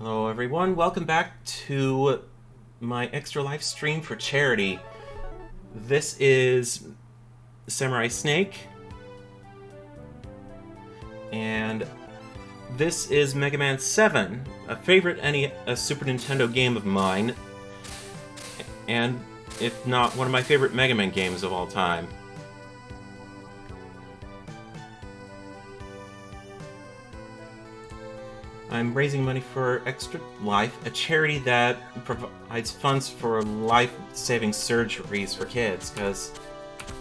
Hello everyone, welcome back to my extra live stream for charity. This is Samurai Snake, and this is Megaman 7, a favorite Super Nintendo game of mine, and if not, one of my favorite Mega Man games of all time. I'm raising money for Extra Life, a charity that provides funds for life-saving surgeries for kids, because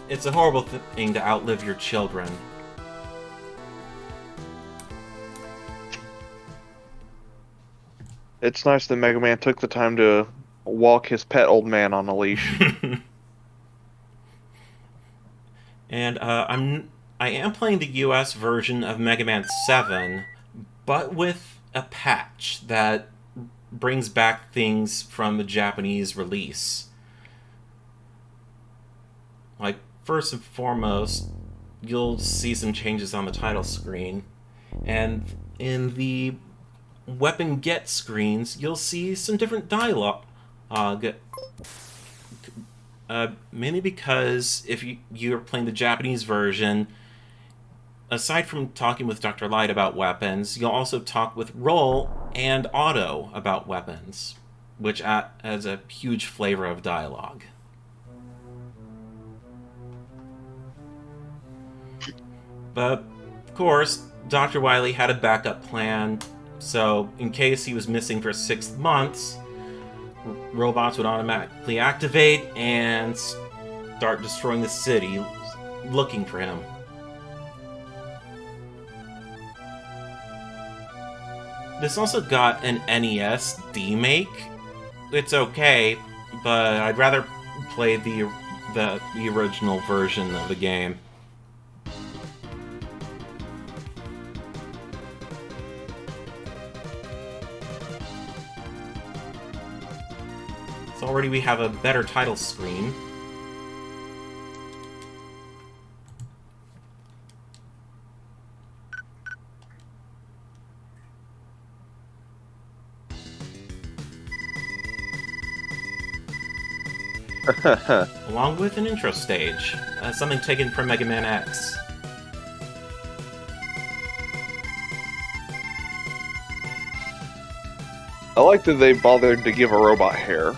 it's a horrible thing to outlive your children. It's nice that Mega Man took the time to walk his pet old man on a leash. And I am playing the US version of Mega Man 7, but with a patch that brings back things from the Japanese release. Like, first and foremost, you'll see some changes on the title screen, and in the weapon get screens, you'll see some different dialogue. Mainly because if you're playing the Japanese version, aside from talking with Dr. Light about weapons, you'll also talk with Roll and Otto about weapons, which adds a huge flavor of dialogue. But, of course, Dr. Wily had a backup plan, so in case he was missing for 6 months, robots would automatically activate and start destroying the city, looking for him. This also got an NES demake. It's okay, but I'd rather play the original version of the game. So already we have a better title screen. Along with an intro stage, something taken from Mega Man X. I like that they bothered to give a robot hair.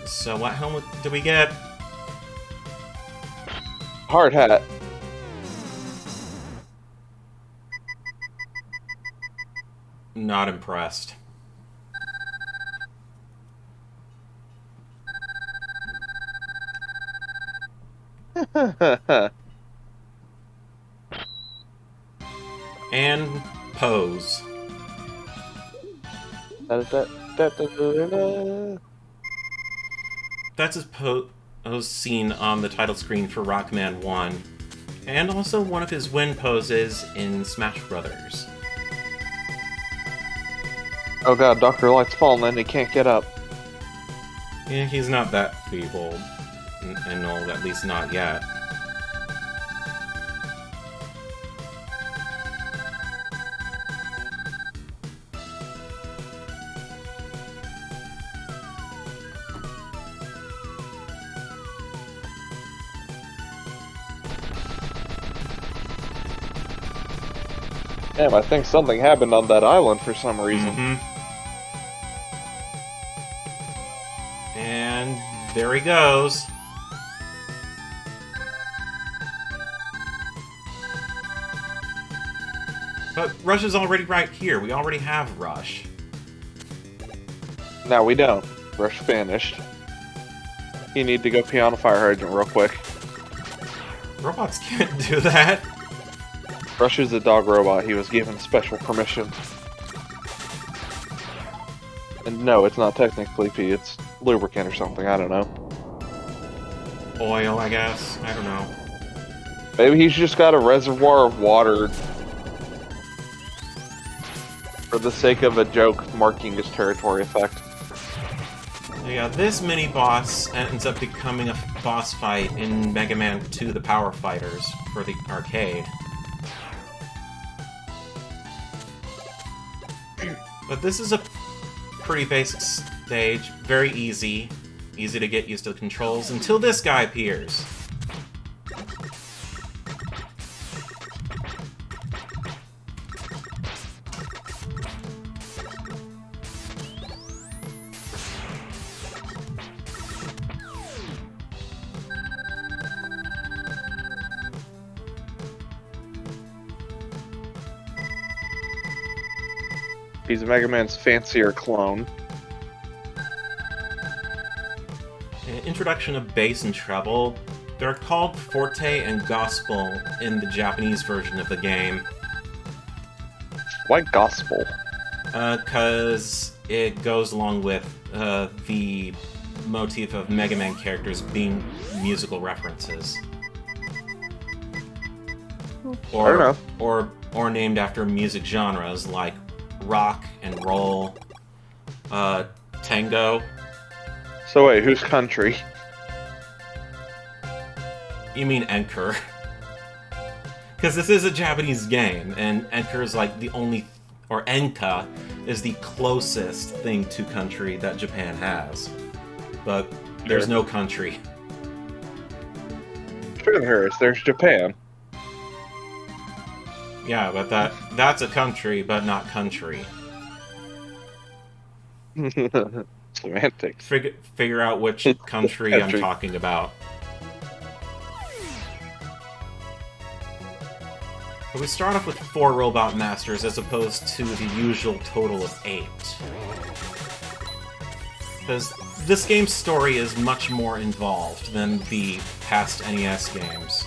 So what helmet do we get? Hard hat. Not impressed. And pose. That's his pose seen on the title screen for Rockman 1, and also one of his win poses in Smash Brothers. Oh god, Dr. Light's fallen and he can't get up. Yeah, he's not that feeble, and old, at least not yet. Damn, I think something happened on that island for some reason. And there he goes. But Rush is already right here. We already have Rush. Now we don't. Rush finished. You need to go pee on a fire hydrant real quick. Robots can't do that. Rush is a dog robot. He was given special permission. And no, it's not technically pee. It's lubricant or something. I don't know. Oil, I guess. I don't know. Maybe he's just got a reservoir of water For the sake of a joke, marking his territory effect. Yeah, this mini-boss ends up becoming a boss fight in Mega Man 2 The Power Fighters for the arcade. But this is a pretty basic stage, very easy to get used to the controls, until this guy appears. He's Mega Man's fancier clone. Introduction of bass and treble. They're called forte and gospel in the Japanese version of the game. Why gospel? Because it goes along with the motif of Mega Man characters being musical references. Fair enough. Or named after music genres like rock and roll, tango. So wait, whose country? You mean Enker. Because this is a Japanese game, and Enker is like the only... or Enka is the closest thing to country that Japan has. But there's no country. Sure there is. There's Japan. Yeah, but that's a country, but not country. Semantics. Figure out which country I'm talking about. But we start off with 4 Robot Masters as opposed to the usual total of 8. Because this game's story is much more involved than the past NES games.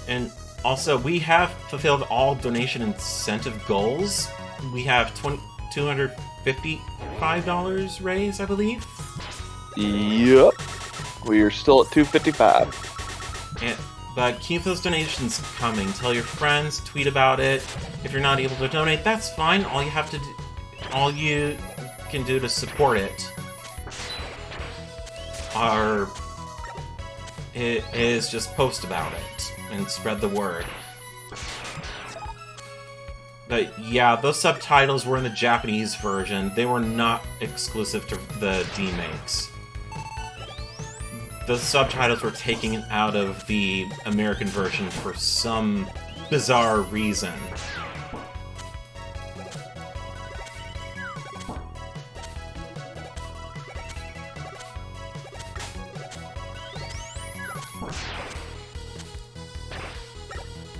And also, we have fulfilled all donation incentive goals. We have $255 raised, I believe. Yep. We are still at 255. But keep those donations coming. Tell your friends, tweet about it. If you're not able to donate, that's fine. All you can do to support it is just post about it and spread the word. But yeah, those subtitles were in the Japanese version. They were not exclusive to the D-Makes. The subtitles were taken out of the American version for some bizarre reason.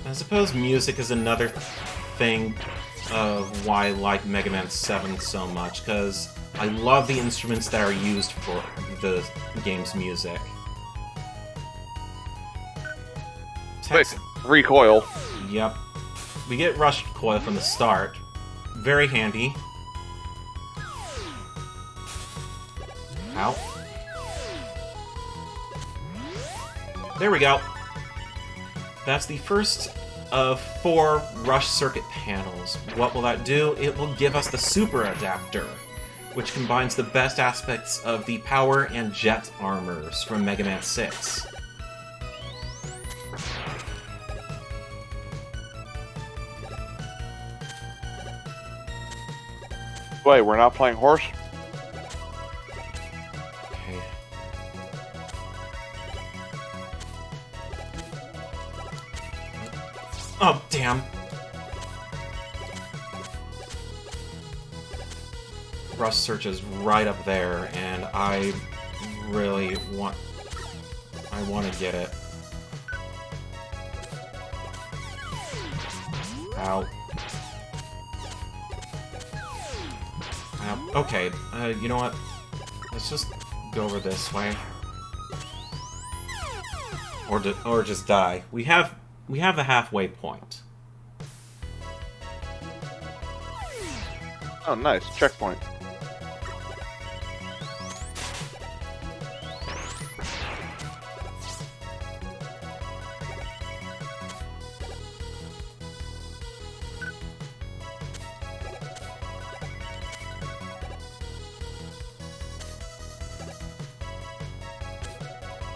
I suppose music is another thing of why I like Mega Man 7 so much, because I love the instruments that are used for the game's music. Wait, recoil. Yep. We get rushed coil from the start. Very handy. Ow. There we go. That's the first of 4 rush circuit panels. What will that do? It will give us the Super Adapter, which combines the best aspects of the power and jet armors from Mega Man 6. Wait, we're not playing horse? Okay. Oh, damn. Rush Search is right up there, and I really want to get it. Ow. Okay, you know what? Let's just go over this way. Or just die. We have the halfway point. Oh, nice. Checkpoint.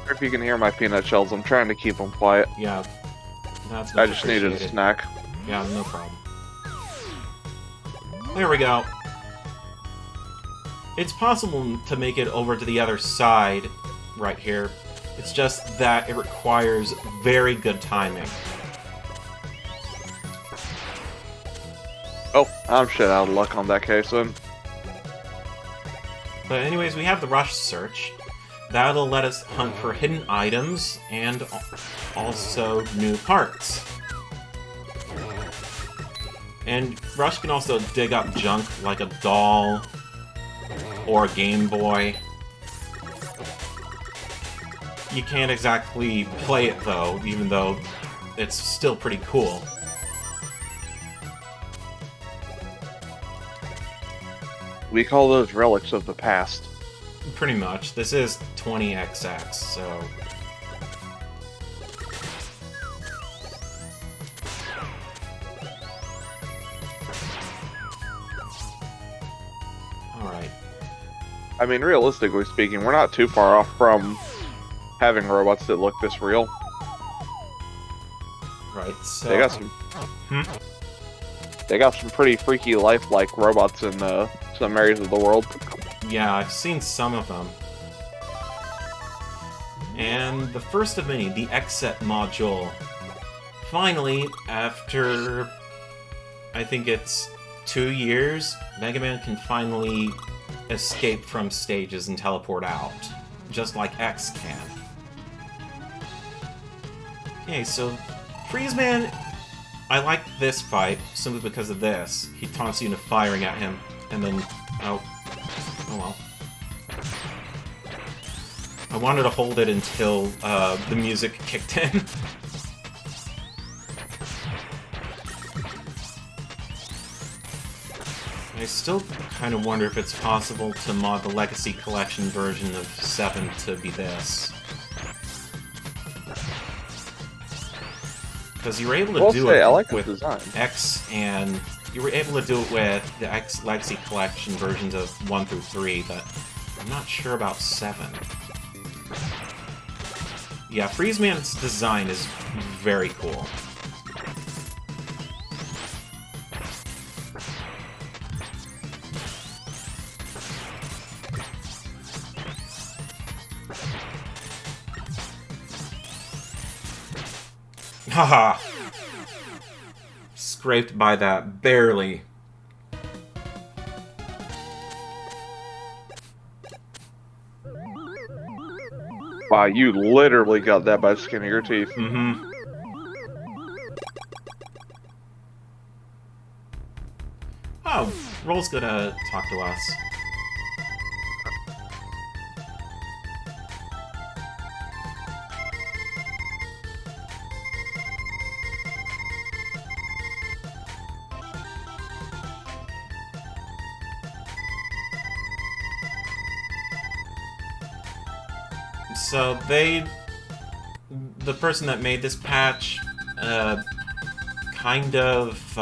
If you can hear my peanut shells, I'm trying to keep them quiet. Yeah, that's I much just needed a appreciated. snack. Yeah, no problem. There we go. It's possible to make it over to the other side right here. It's just that it requires very good timing. Oh, I'm shit out of luck on that case then. But anyways, we have the rush search. That'll let us hunt for hidden items and also new parts. And Rush can also dig up junk like a doll or a Game Boy. You can't exactly play it though, even though it's still pretty cool. We call those relics of the past. Pretty much. This is 20XX, so... Alright. I mean, realistically speaking, we're not too far off from having robots that look this real. Right, so... They got some... They got some pretty freaky lifelike robots in some areas of the world. Yeah, I've seen some of them. And the first of many, the X-Set module. Finally, after... I think it's 2 years, Megaman can finally escape from stages and teleport out. Just like X can. Okay, so Freezeman, I like this fight simply because of this. He taunts you into firing at him, and then... Oh well. I wanted to hold it until the music kicked in. I still kind of wonder if it's possible to mod the Legacy Collection version of 7 to be this. Because you were able to do it with X, and you were able to do it with the X Legacy Collection versions of 1 through 3, but I'm not sure about 7. Yeah, Freezeman's design is very cool. Haha! Scraped by that, barely. Wow, you literally got that by the skin of your teeth. Mm-hmm. Oh, Roll's gonna talk to us. So the person that made this patch, kind of,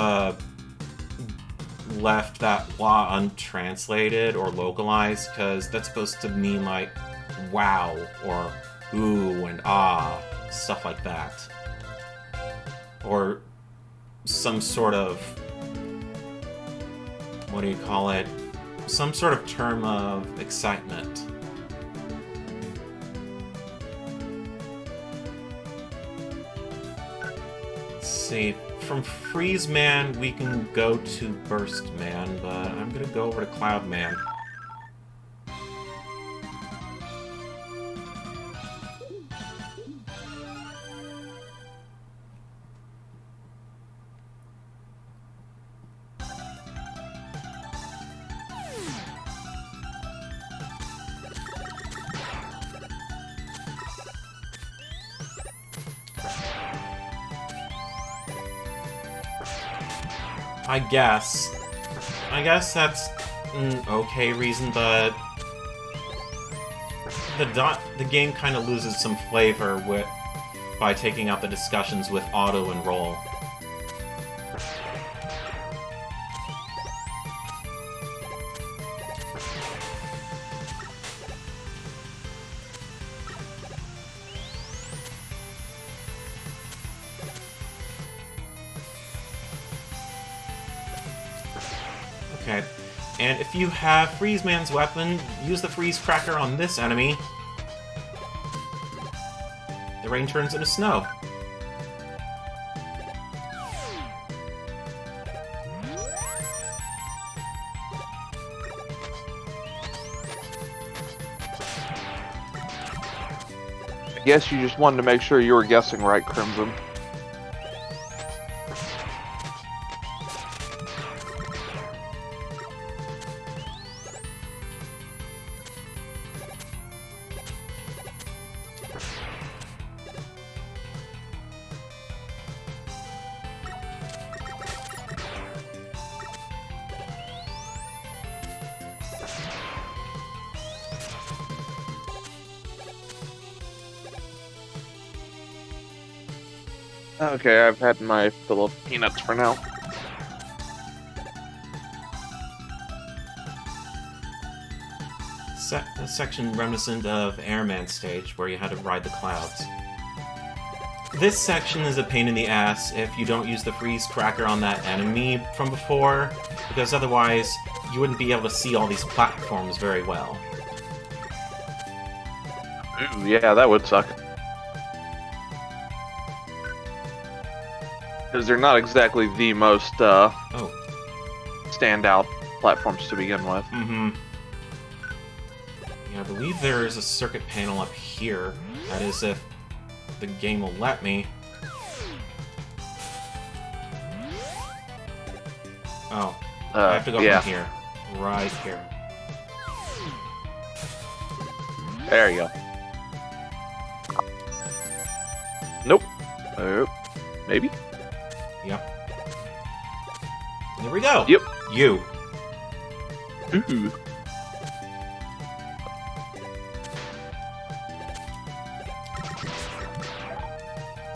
left that law untranslated or localized, because that's supposed to mean, like, wow, or ooh and ah, stuff like that. Or some sort of, what do you call it? Some sort of term of excitement. See, from Freezeman we can go to Burstman, but I'm gonna go over to Cloudman. I guess that's an okay reason, but the game kind of loses some flavor by taking out the discussions with auto and roll. Okay. And if you have Freezeman's weapon, use the Freeze Cracker on this enemy. The rain turns into snow. I guess you just wanted to make sure you were guessing right, Crimson. Okay, I've had my fill of peanuts for now. A section reminiscent of Airman Stage, where you had to ride the clouds. This section is a pain in the ass if you don't use the Freeze Cracker on that enemy from before, because otherwise you wouldn't be able to see all these platforms very well. Ooh, yeah, that would suck. Because they're not exactly the most standout platforms to begin with. Mm-hmm. Yeah, I believe there is a circuit panel up here. That is, if the game will let me. Oh, I have to go from here. Right here. There you go. Nope. Maybe? Yep. There we go! Yep. You. Ooh.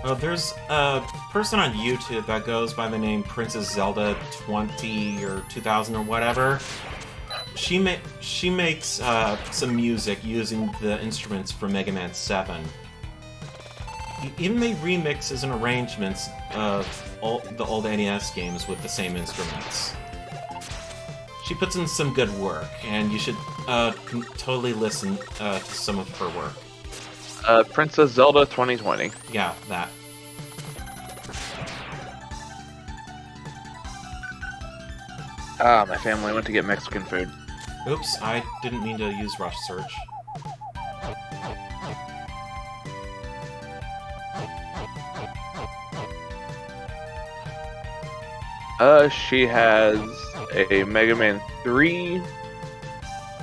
Oh, there's a person on YouTube that goes by the name Princess Zelda 20 or 2000 or whatever. She makes some music using the instruments from Mega Man 7. He even made remixes and arrangements of the old NES games with the same instruments. She puts in some good work, and you should totally listen to some of her work. Princess Zelda 2020. Yeah, that. Ah, my family went to get Mexican food. Oops, I didn't mean to use Rush Search. She has a Mega Man 3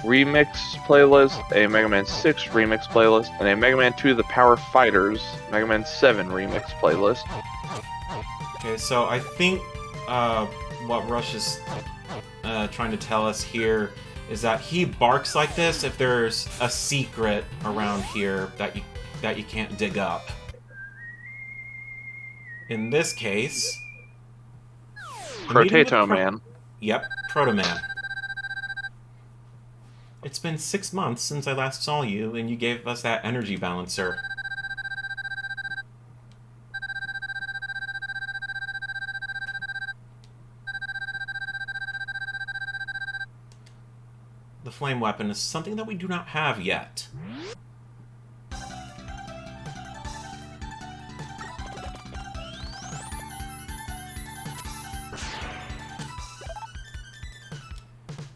remix playlist, a Mega Man 6 remix playlist, and a Mega Man 2 The Power Fighters Mega Man 7 remix playlist. Okay, so I think what Rush is trying to tell us here is that he barks like this if there's a secret around here that you can't dig up. In this case... Protoman. Yep, Protoman. It's been 6 months since I last saw you, and you gave us that energy balancer. The flame weapon is something that we do not have yet.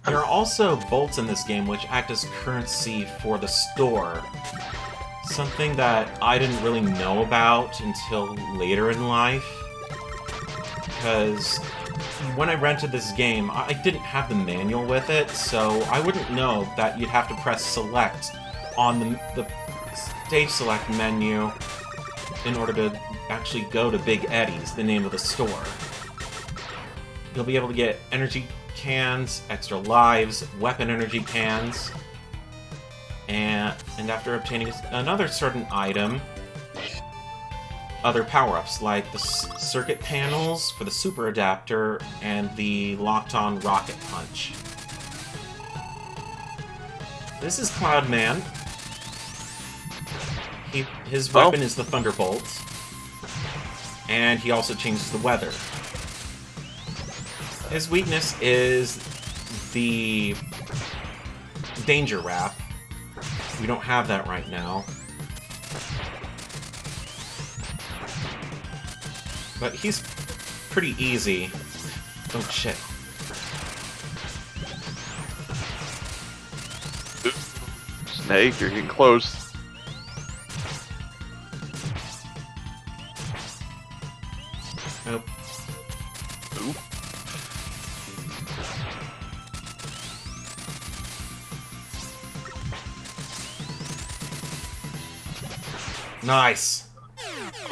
There are also bolts in this game which act as currency for the store. Something that I didn't really know about until later in life. Because when I rented this game, I didn't have the manual with it, so I wouldn't know that you'd have to press select on the stage select menu in order to actually go to Big Eddie's, the name of the store. You'll be able to get energy cans, extra lives, weapon energy cans, and after obtaining another certain item, other power-ups like the circuit panels for the super adapter and the locked-on rocket punch. This is Cloudman. His weapon is the Thunderbolt, and he also changes the weather. His weakness is the Danger Wrap. We don't have that right now. But he's pretty easy. Oh, shit. Snake, you're getting close. Nope. Oop. Nice.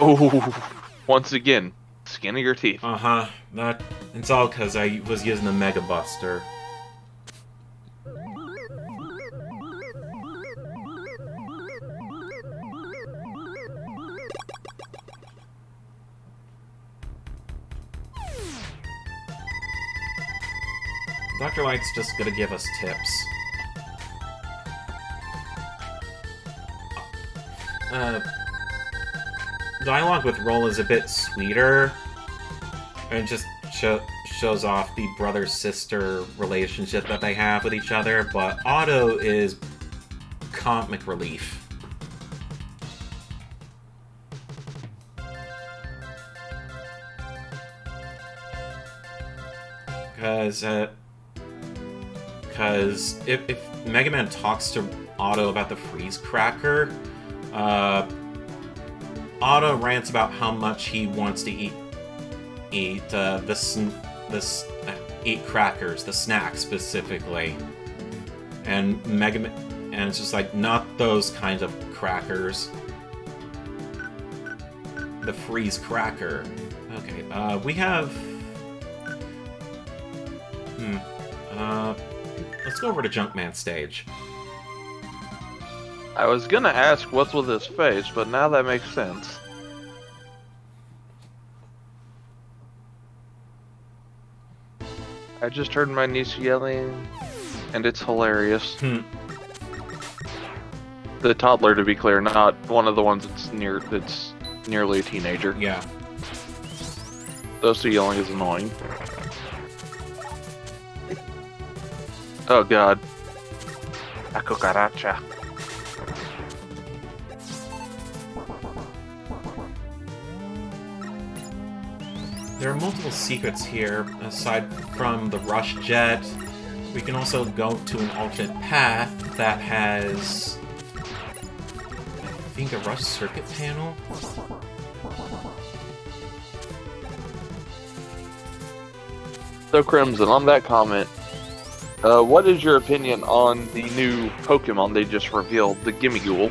Oh, once again, skin of your teeth. Uh-huh. It's all because I was using the Mega Buster. Dr. Light's just gonna give us tips. Dialogue with Roll is a bit sweeter, and it just shows off the brother-sister relationship that they have with each other, but Otto is comic relief. Because if Megaman talks to Otto about the freeze cracker, Otto rants about how much he wants to eat crackers, the snack specifically, and Megaman, and it's just like, not those kinds of crackers. The freeze cracker. Okay, we have. Let's go over to Junkman stage. I was gonna ask what's with his face, but now that makes sense. I just heard my niece yelling, and it's hilarious. The toddler, to be clear, not one of the ones that's nearly a teenager. Yeah. Those two yelling is annoying. Oh god. A cucaracha. There are multiple secrets here, aside from the rush jet. We can also go to an alternate path that has, I think, a rush circuit panel. So Crimson, on that comment, what is your opinion on the new Pokemon they just revealed, the Gimme Ghoul?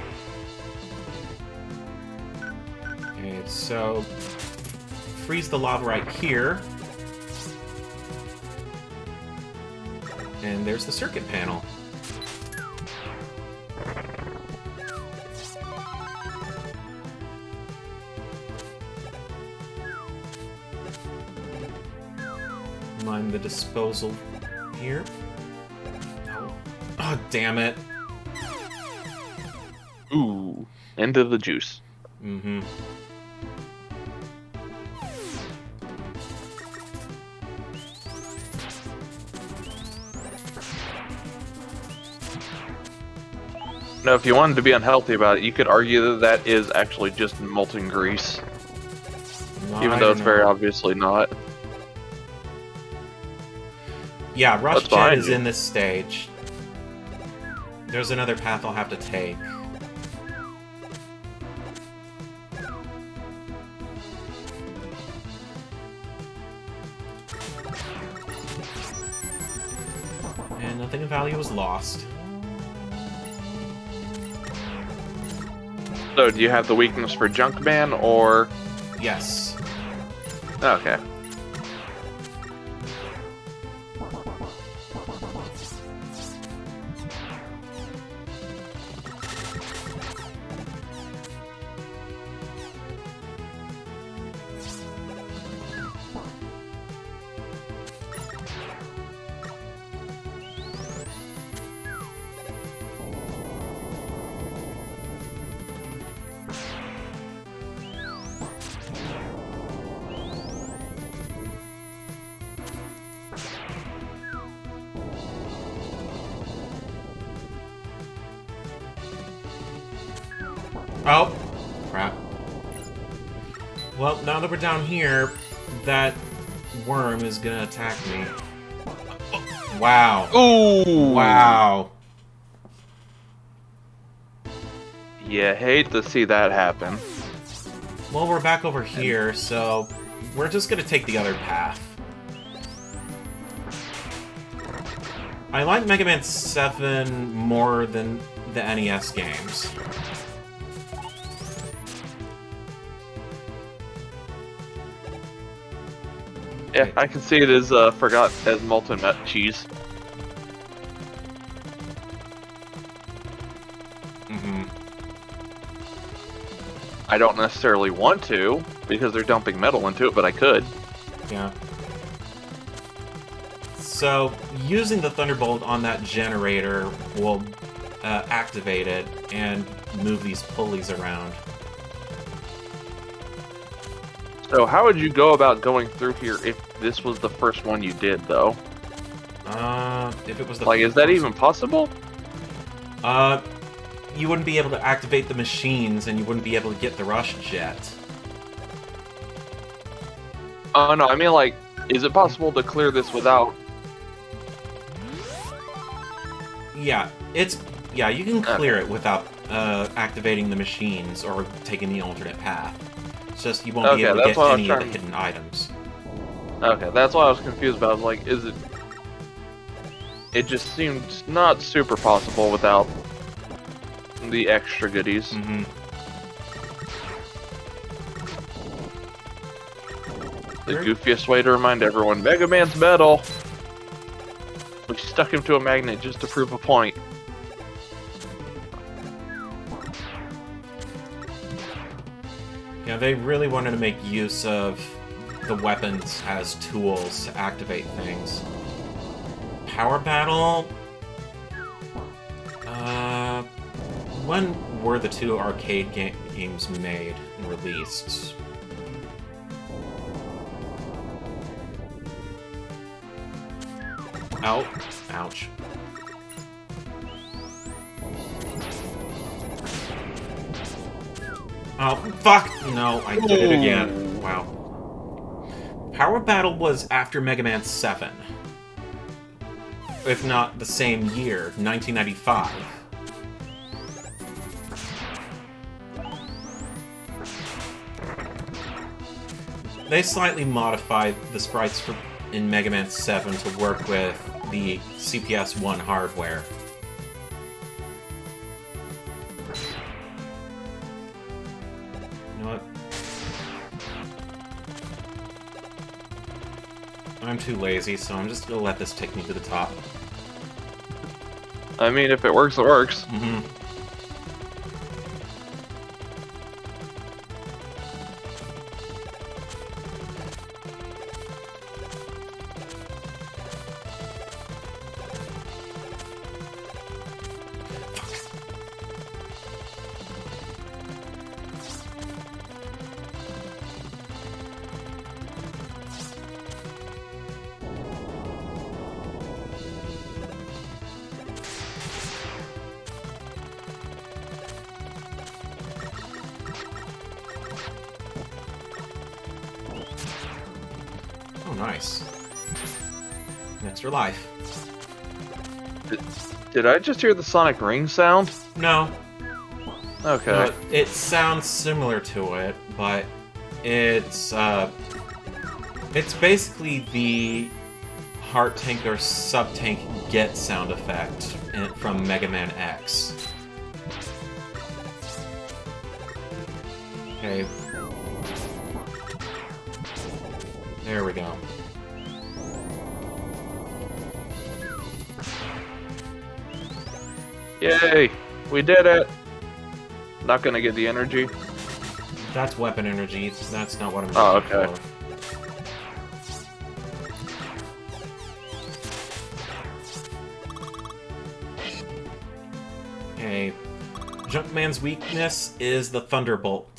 Okay, so freeze the lava right here. And there's the circuit panel. Mind the disposal here. Oh, damn it. Ooh, end of the juice. Mm-hmm. Now, if you wanted to be unhealthy about it, you could argue that that is actually just molten grease. Even though it's very obviously not. Yeah, Rush That's Jet behind is you. in this stage. There's another path I'll have to take. And nothing of value was lost. So, do you have the weakness for Junkman, or... Yes. Okay. Oh, crap. Well, now that we're down here, that worm is gonna attack me. Wow. Ooh! Wow. You hate to see that happen. Well, we're back over here, so we're just gonna take the other path. I like Mega Man 7 more than the NES games. Yeah, I can see it as forgot as molten cheese. Mm-hmm. I don't necessarily want to because they're dumping metal into it, but I could. Yeah. So, using the Thunderbolt on that generator will activate it and move these pulleys around. So how would you go about going through here if this was the first one you did, though? If it was the Like, is that even possible? You wouldn't be able to activate the machines, and you wouldn't be able to get the rush jet. Oh, no, I mean, like, is it possible to clear this without... Yeah, you can clear it without activating the machines or taking the alternate path. It's just you won't be able to get any of the hidden items. Okay, that's why I was confused about. Like, is it... It just seemed not super possible without the extra goodies. Mm-hmm. The goofiest way to remind everyone, Mega Man's metal! We stuck him to a magnet just to prove a point. Yeah, they really wanted to make use of the weapons as tools to activate things. Power Battle? When were the two arcade games made and released? Ow. Ouch. Oh, fuck! No, I did it again. Wow. Power Battle was after Mega Man 7. If not the same year, 1995. They slightly modified the sprites in Mega Man 7 to work with the CPS-1 hardware. You know what? I'm too lazy, so I'm just gonna let this take me to the top. I mean, if it works, it works. Mm-hmm. Oh, nice. An extra life. Did I just hear the sonic ring sound? No. Okay. It sounds similar to it, but it's basically the heart tank or sub tank get sound effect from Mega Man X. Okay. There we go. Yay! We did it! Not gonna get the energy. That's weapon energy. That's not what I'm looking okay. for. Okay. Junkman's weakness is the Thunderbolt.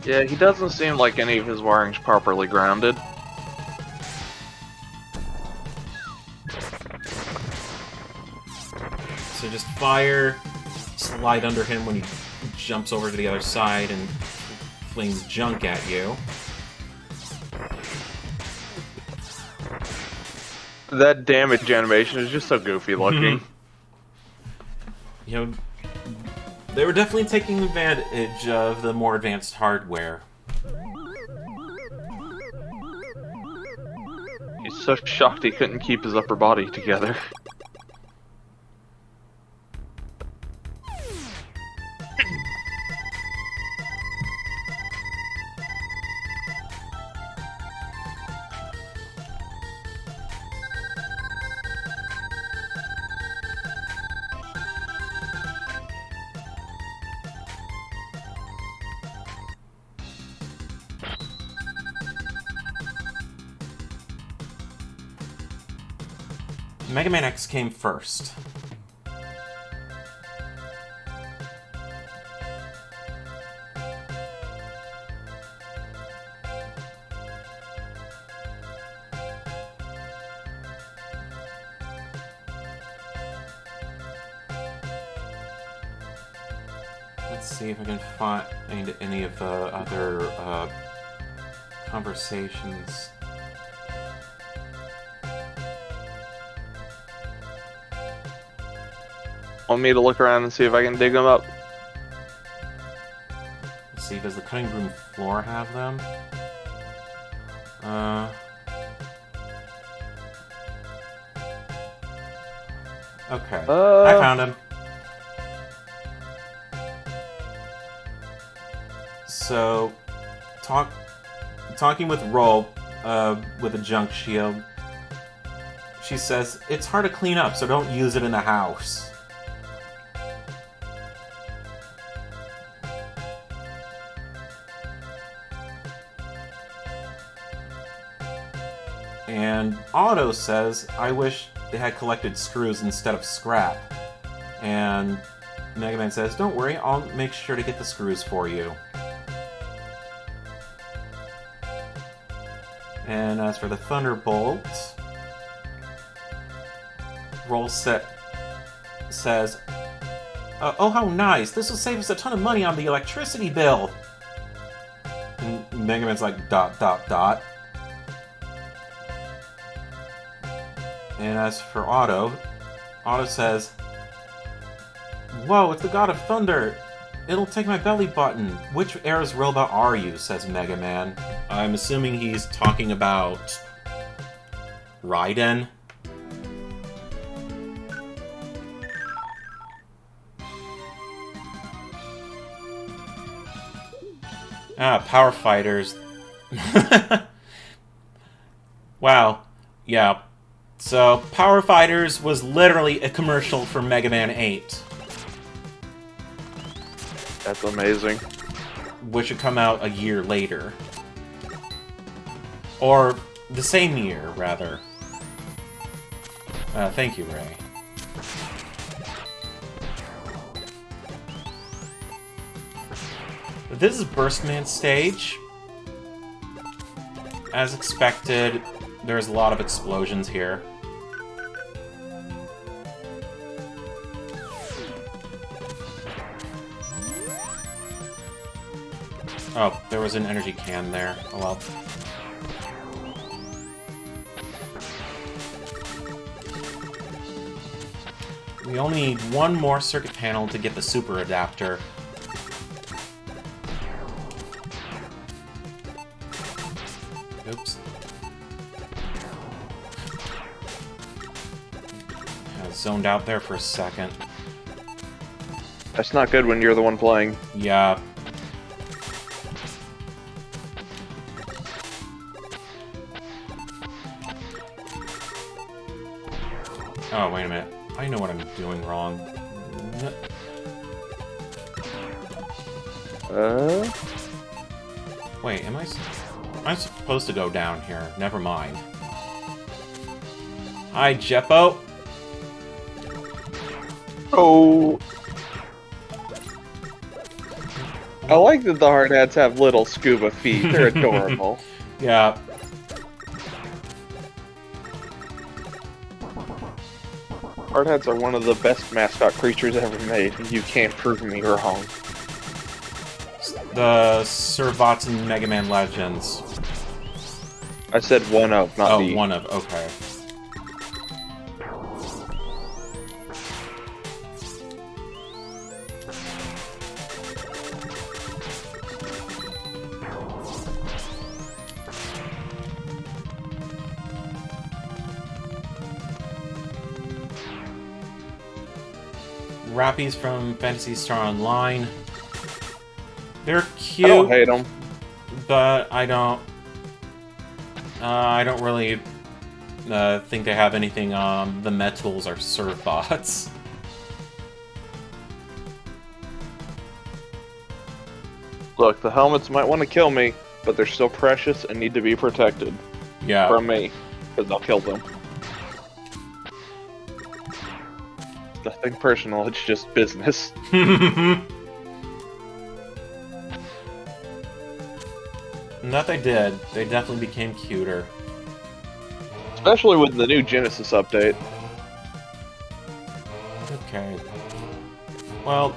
Yeah, he doesn't seem like any of his wiring's properly grounded. So just fire slide under him when he jumps over to the other side and flings junk at you. That damage animation is just so goofy looking. You know, they were definitely taking advantage of the more advanced hardware. He's so shocked he couldn't keep his upper body together. Mega Man X came first. Let's see if I can find any of the other conversations. Want me to look around and see if I can dig them up? Let's see, does the cutting room floor have them? Okay. I found him. So, talking with Roll, with a junk shield, she says, it's hard to clean up, so don't use it in the house. And Otto says, I wish they had collected screws instead of scrap. And Mega Man says, don't worry, I'll make sure to get the screws for you. And as for the Thunderbolt, Roll says, oh, how nice! This will save us a ton of money on the electricity bill! And Mega Man's like, ... And as for Otto, Otto says, whoa, it's the God of Thunder! It'll take my belly button! Which era's robot are you? Says Mega Man. I'm assuming he's talking about Raiden. Power Fighters. Wow. Yeah. So, Power Fighters was literally a commercial for Mega Man 8. That's amazing. Which would come out a year later. Or the same year, rather. Thank you, Ray. This is Burstman Stage. As expected, there's a lot of explosions here. Oh, there was an energy can there. Oh well. We only need one more circuit panel to get the super adapter. Oops. I zoned out there for a second. That's not good when you're the one playing. Yeah. Oh, wait a minute. I know what I'm doing wrong. Wait, am I... I'm supposed to go down here. Never mind. Hi, Jeppo. Oh. I like that the hard hats have little scuba feet. They're adorable. Hard hats are one of the best mascot creatures ever made. You can't prove me wrong. The Sir Watson Mega Man Legends. I said one of, not the... Oh, one of, okay. Rappies from Phantasy Star Online. They're cute. I don't hate them. But I don't really think they have anything on the Metals or Servbots. Look, the helmets might want to kill me, but they're still precious and need to be protected. Yeah. From me, because I'll kill them. Nothing personal, it's just business. And that they did. They definitely became cuter. Especially with the new Genesis update. Okay. Well,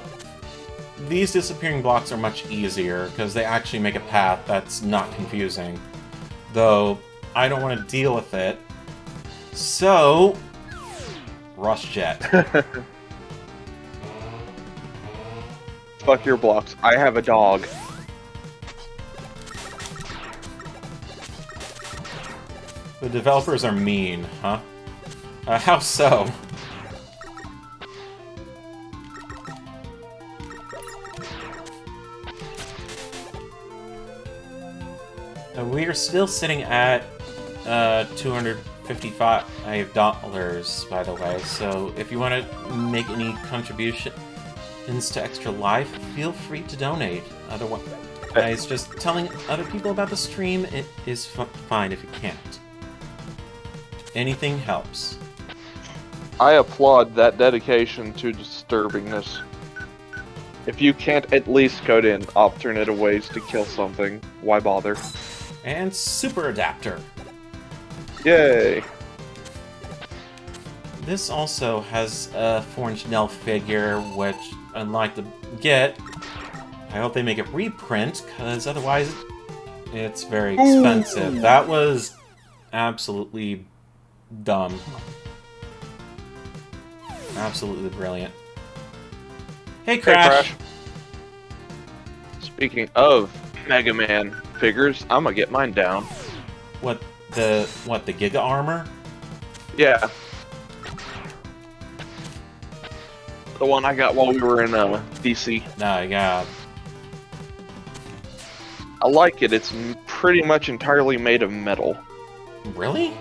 these disappearing blocks are much easier, because they actually make a path that's not confusing. Though, I don't want to deal with it. So... Rush Jet. Fuck your blocks. I have a dog. The developers are mean, huh? How so? We are still sitting at $255, by the way, so if you want to make any contributions to Extra Life, feel free to donate. Otherwise, just telling other people about the stream is fine if you can't. Anything helps. I applaud that dedication to disturbingness. If you can't at least code in alternative ways to kill something, why bother? And Super Adapter. Yay! This also has a 4-inch Nell figure, which I'd like to get. I hope they make it reprint, because otherwise it's very expensive. Ooh. That was absolutely dumb. Absolutely brilliant. Hey, Crash! Hey, Crash. Speaking of Mega Man figures, I'm gonna get mine down. What, the Giga Armor? Yeah. The one I got while we were in DC. Yeah. I like it. It's pretty much entirely made of metal. Really?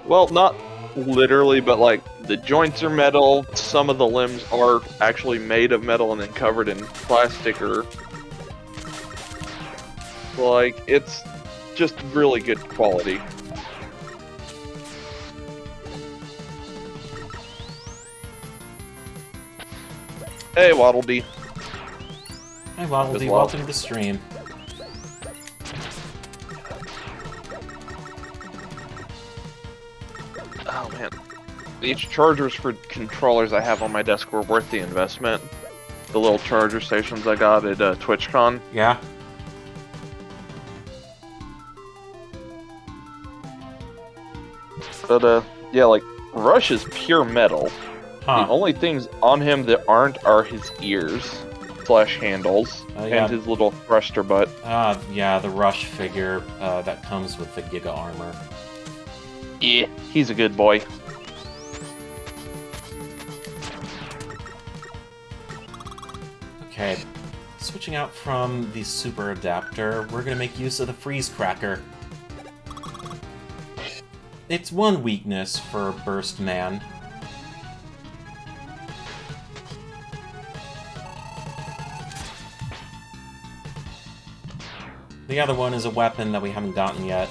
Well, not literally, but like the joints are metal. Some of the limbs are actually made of metal and then covered in plastic or like it's just really good quality. Hey, Waddle Dee. Hi, Waddle Dee. Welcome to the stream. Oh, man. Each chargers for controllers I have on my desk were worth the investment. The little charger stations I got at TwitchCon. Yeah. But, yeah, like, Rush is pure metal. Huh. The only things on him that aren't are his ears, / handles, yeah. and his little thruster butt. Yeah, the Rush figure that comes with the Giga Armor. Yeah, he's a good boy. Okay, switching out from the Super Adapter, we're gonna make use of the Freeze Cracker. It's one weakness for Burstman. The other one is a weapon that we haven't gotten yet.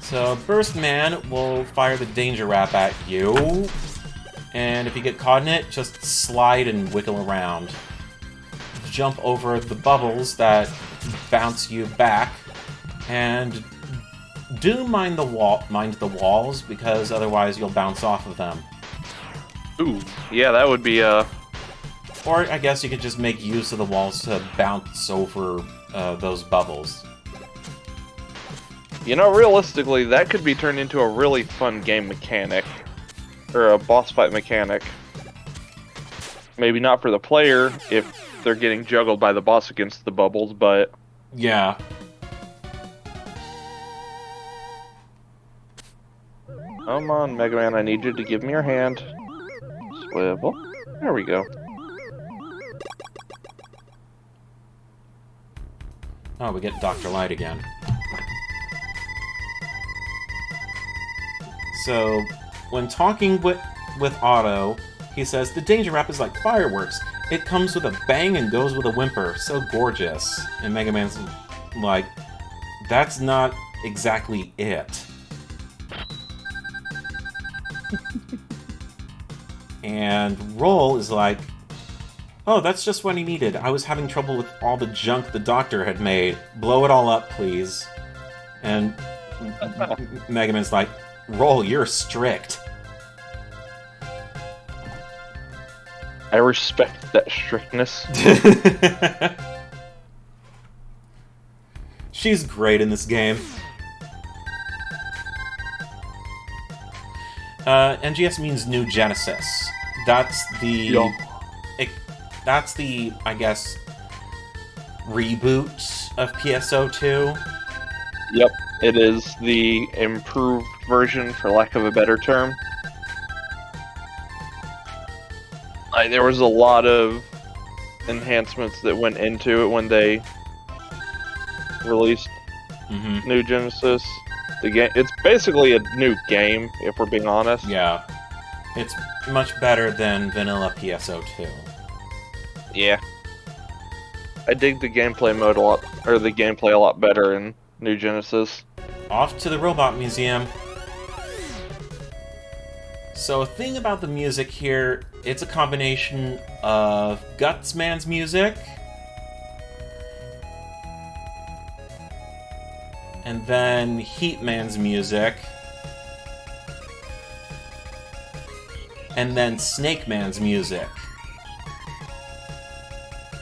So, Burstman will fire the Danger Wrap at you, and if you get caught in it, just slide and wiggle around. jump over the bubbles that bounce you back, and do mind the walls, because otherwise you'll bounce off of them. Ooh, yeah, that would be, Or I guess you could just make use of the walls to bounce over those bubbles. You know, realistically, that could be turned into a really fun game mechanic. Or a boss fight mechanic. Maybe not for the player, if they're getting juggled by the boss against the bubbles, but... Yeah. Come on, Mega Man, I need you to give me your hand. Swivel. There we go. Oh, we get Dr. Light again. So, when talking with Otto, he says, "The danger rap is like fireworks. It comes with a bang and goes with a whimper. So gorgeous." And Mega Man's like, "That's not exactly it." And Roll is like, "Oh, that's just what he needed. I was having trouble with all the junk the doctor had made. Blow it all up, please." And Mega Man's like, "Roll, you're strict." I respect that strictness. She's great in this game. NGS means New Genesis. That's the... that's the, I guess, reboot of PSO2. Yep, it is the improved version, for lack of a better term. There was a lot of enhancements that went into it when they released New Genesis. The game, it's basically a new game, if we're being honest. Yeah. It's much better than vanilla PSO2. Yeah. I dig the gameplay mode a lot, or the gameplay a lot better in New Genesis. Off to the Robot Museum. So, a thing about the music here, it's a combination of Gutsman's music and then Heatman's music, and then Snake Man's music.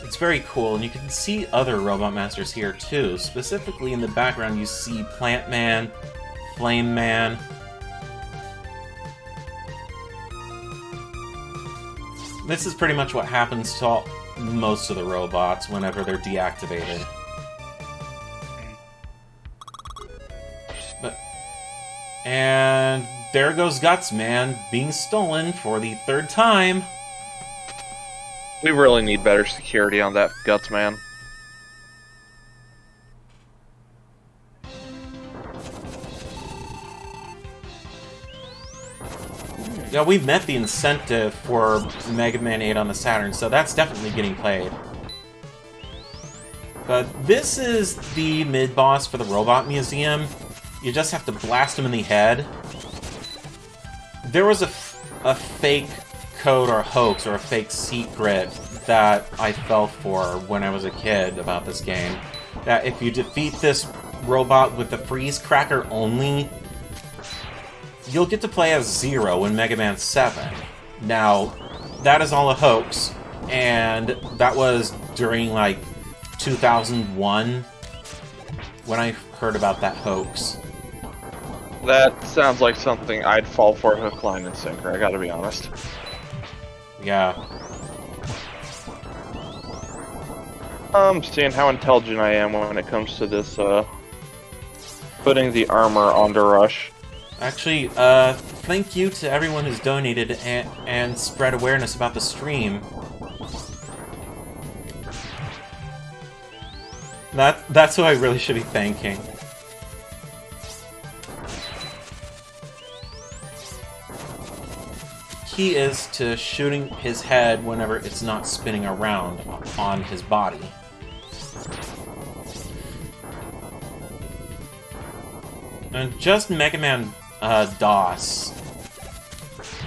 It's very cool, and you can see other Robot Masters here too. Specifically in the background you see Plant Man, Flame Man. This is pretty much what happens to most of the robots whenever they're deactivated. And there goes Gutsman, being stolen for the third time. We really need better security on that Gutsman. Yeah, we met the incentive for Mega Man 8 on the Saturn, so that's definitely getting played. But this is the mid-boss for the Robot Museum. You just have to blast him in the head. There was a fake code or hoax or a fake secret that I fell for when I was a kid about this game. That if you defeat this robot with the freeze cracker only, you'll get to play as Zero in Mega Man 7. Now, that is all a hoax, and that was during, like, 2001 when I heard about that hoax. That sounds like something I'd fall for hook, line, and sinker, I gotta be honest. Yeah. Seeing how intelligent I am when it comes to this, putting the armor onto Rush. Actually, thank you to everyone who's donated and spread awareness about the stream. That's who I really should be thanking. Key is to shooting his head whenever it's not spinning around on his body. And just Mega Man DOS.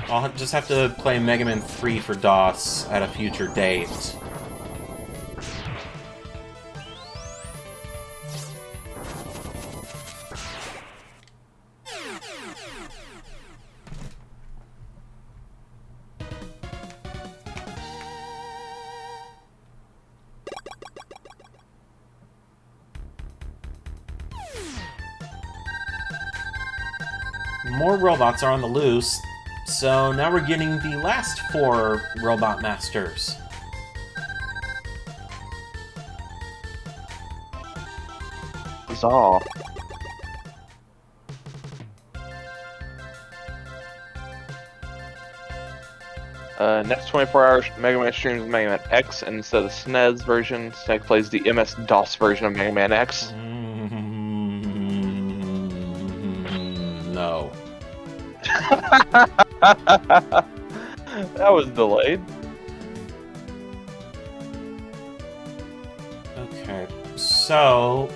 I'll just have to play Mega Man 3 for DOS at a future date. more robots are on the loose, so now we're getting the last 4 Robot Masters. Huzzah. Next 24 hours, Mega Man streams Mega Man X, and instead of SNES version, Snake plays the MS-DOS version of Mega Man X. No. That was delayed. Okay, so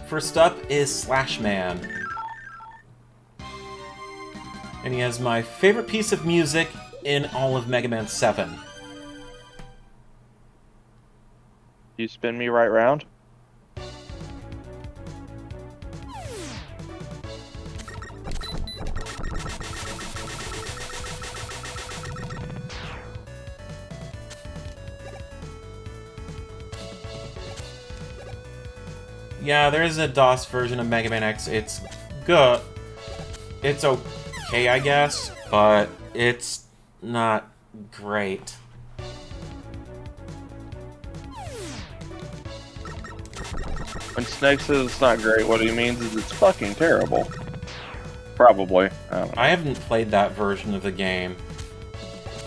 first up is Slashman. And he has my favorite piece of music in all of Mega Man 7. You spin me right round? Yeah, there is a DOS version of Mega Man X. It's good. It's okay, I guess, but it's not great. When Snake says it's not great, what he means is it's fucking terrible. Probably. I don't know. I haven't played that version of the game.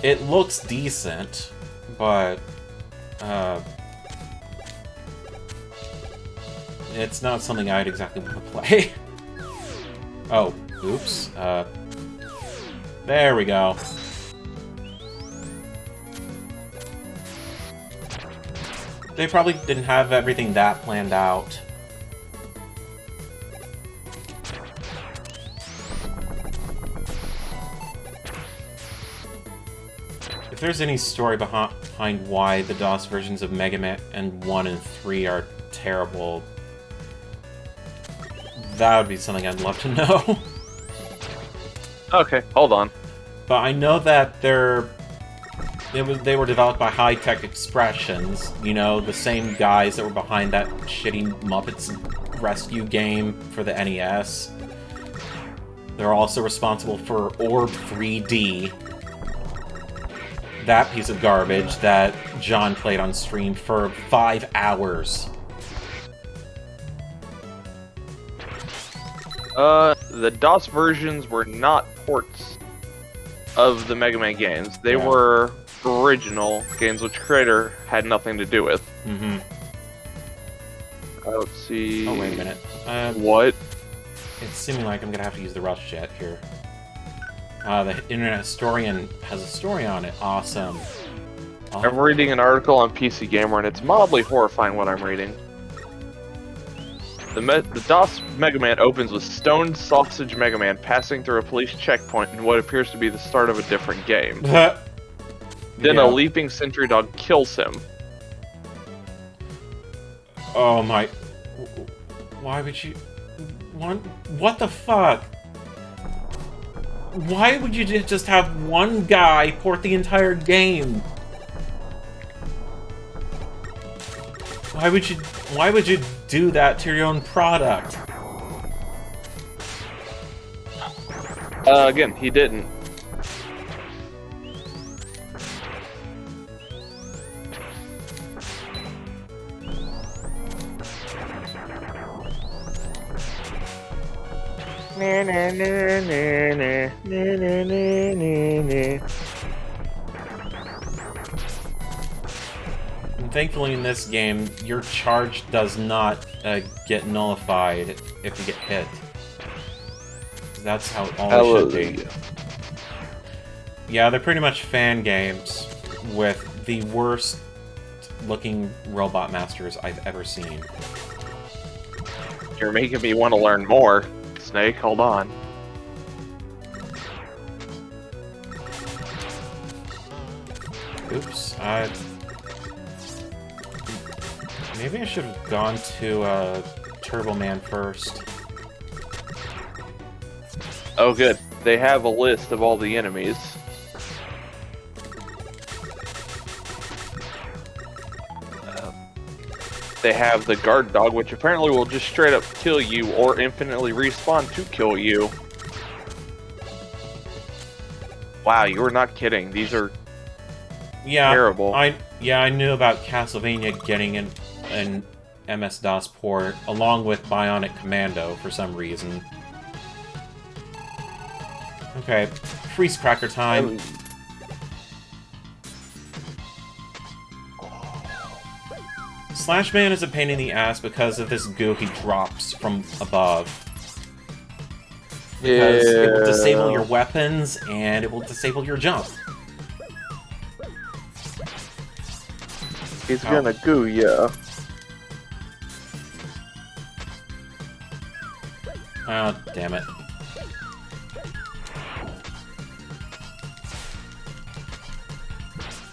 It looks decent, but it's not something I'd exactly want to play. Oh, oops. There we go. They probably didn't have everything that planned out. If there's any story behind why the DOS versions of Mega Man 1 and 3 are terrible, that would be something I'd love to know. Okay, hold on. But I know that they were developed by High Tech Expressions, you know, the same guys that were behind that shitty Muppets Rescue game for the NES. They're also responsible for Orb 3D. That piece of garbage that John played on stream for 5 hours. The DOS versions were not ports of the Mega Man games. They were original games which creator had nothing to do with. Mm-hmm. Let's see... Oh, wait a minute. What? It's seeming like I'm gonna have to use the rush jet here. The Internet Historian has a story on it. Awesome. I'm reading an article on PC Gamer, and it's mildly horrifying what I'm reading. The DOS Mega Man opens with Stoned Sausage Mega Man passing through a police checkpoint in what appears to be the start of a different game. Then a leaping sentry dog kills him. Oh my... Why would you... What the fuck? Why would you just have one guy port the entire game? Why would you do that to your own product? Again, he didn't. And thankfully in this game, your charge does not get nullified if you get hit. That's how all it should be. Yeah, they're pretty much fan games with the worst looking robot masters I've ever seen. You're making me want to learn more. Snake, hold on. Oops, maybe I should have gone to Turboman first. Oh good, they have a list of all the enemies. They have the guard dog, which apparently will just straight up kill you or infinitely respawn to kill you. Wow, you were not kidding. These are Yeah, terrible. I knew about Castlevania getting an MS-DOS port along with Bionic Commando for some reason. Okay, freeze cracker time. Slashman is a pain in the ass because of this goo he drops from above. Because it will disable your weapons, and it will disable your jump. He's gonna goo ya. Oh, damn it.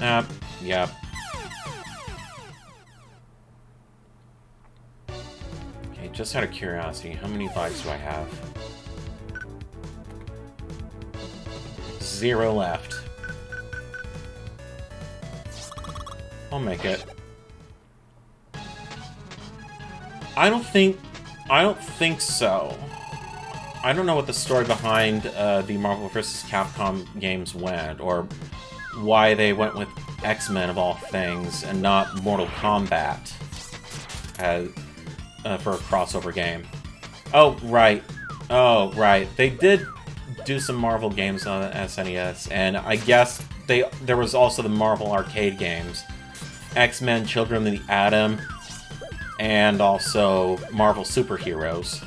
Yeah. Okay, just out of curiosity, how many bodies do I have? 0 left. I'll make it. I don't think so. I don't know what the story behind the Marvel vs. Capcom games went, or why they went with X-Men of all things, and not Mortal Kombat as, for a crossover game. Oh, right. They did do some Marvel games on the SNES, and I guess there was also the Marvel arcade games. X-Men, Children of the Atom, and also Marvel Superheroes.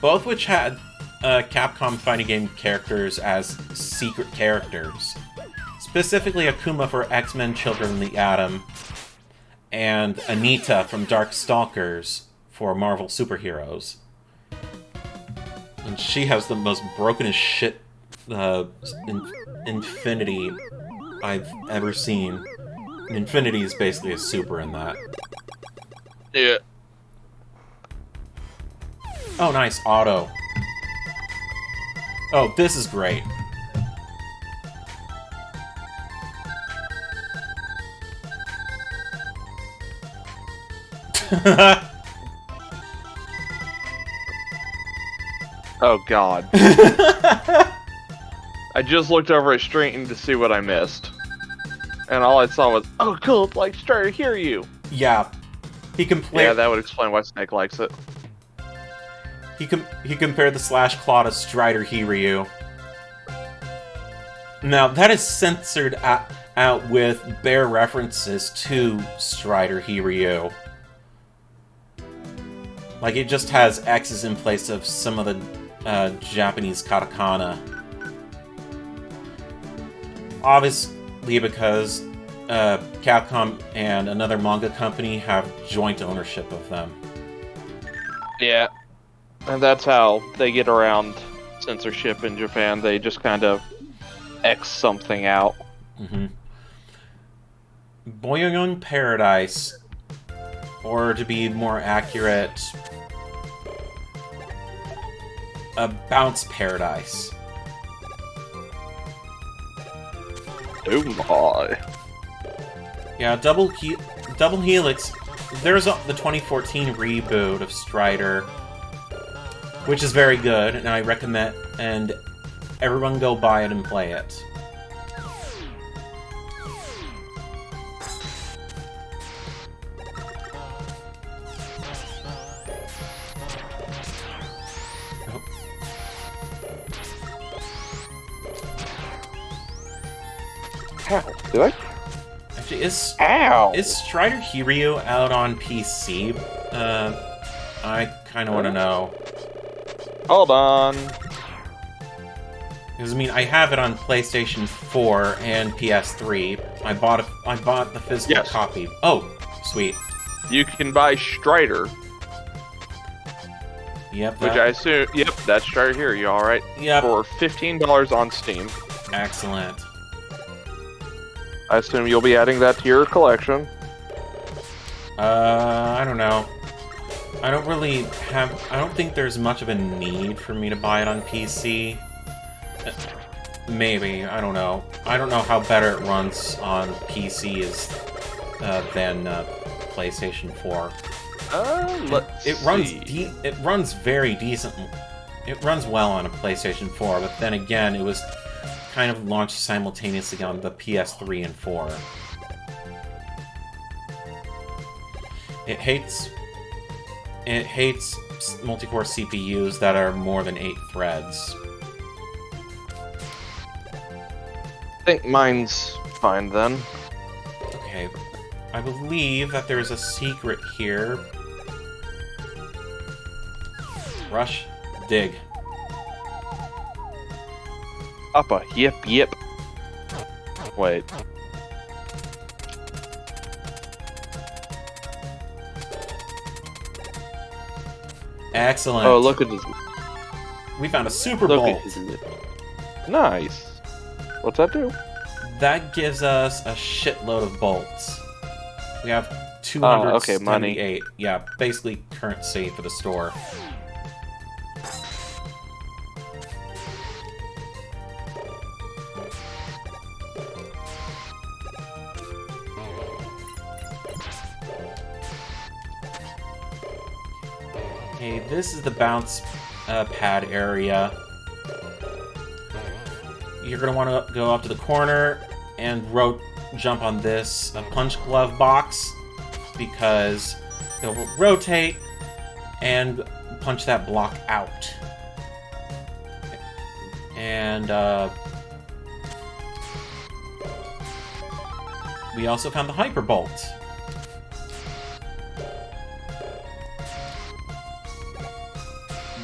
Both which had Capcom fighting game characters as secret characters. Specifically Akuma for X-Men Children of the Atom, and Anita from Darkstalkers for Marvel Superheroes. And she has the most broken as shit Infinity I've ever seen. Infinity is basically a super in that. Yeah. Oh, nice. Auto. Oh, this is great. Oh, God. I just looked over at Straighten to see what I missed. And all I saw was, oh, cool, like Strider, hear you. Yeah. Yeah, that would explain why Snake likes it. He compared the Slash Claw to Strider Hiryu. Now, that is censored out with bare references to Strider Hiryu. Like, it just has X's in place of some of the Japanese katakana. Obviously because Capcom and another manga company have joint ownership of them. Yeah. And that's how they get around censorship in Japan. They just kind of X something out. Mm-hmm. Boing Paradise. Or to be more accurate, a Bounce Paradise. Oh my. Yeah, Double Helix. There's the 2014 reboot of Strider, which is very good, and I recommend, and everyone go buy it and play it. How? Did I? Actually, is Strider Hiryu out on PC? I kind of want to know. Hold on. Because, I mean, I have it on PlayStation 4 and PS3. I bought the physical copy. Oh, sweet. You can buy Strider. Yep. Which I assume... Yep, that's Strider here. You alright? Yep. For $15 on Steam. Excellent. I assume you'll be adding that to your collection. I don't know. I don't think there's much of a need for me to buy it on PC. Maybe, I don't know. I don't know how better it runs on PC than PlayStation 4. Let's It runs very decent. It runs well on a PlayStation 4, but then again, it was kind of launched simultaneously on the PS3 and 4. It hates multi-core CPUs that are more than 8 threads. I think mine's fine then. Okay, I believe that there's a secret here. Rush, dig. Uppa, yip. Wait. Excellent. Oh, look at this. We found a super Look bolt. at this. Nice. What's that do? That gives us a shitload of bolts. We have 278. okay, money. Yeah, basically current state for the store. Okay, this is the bounce pad area. You're going to want to go up to the corner and jump on this punch glove box because it will rotate and punch that block out. And we also found the hyper bolt.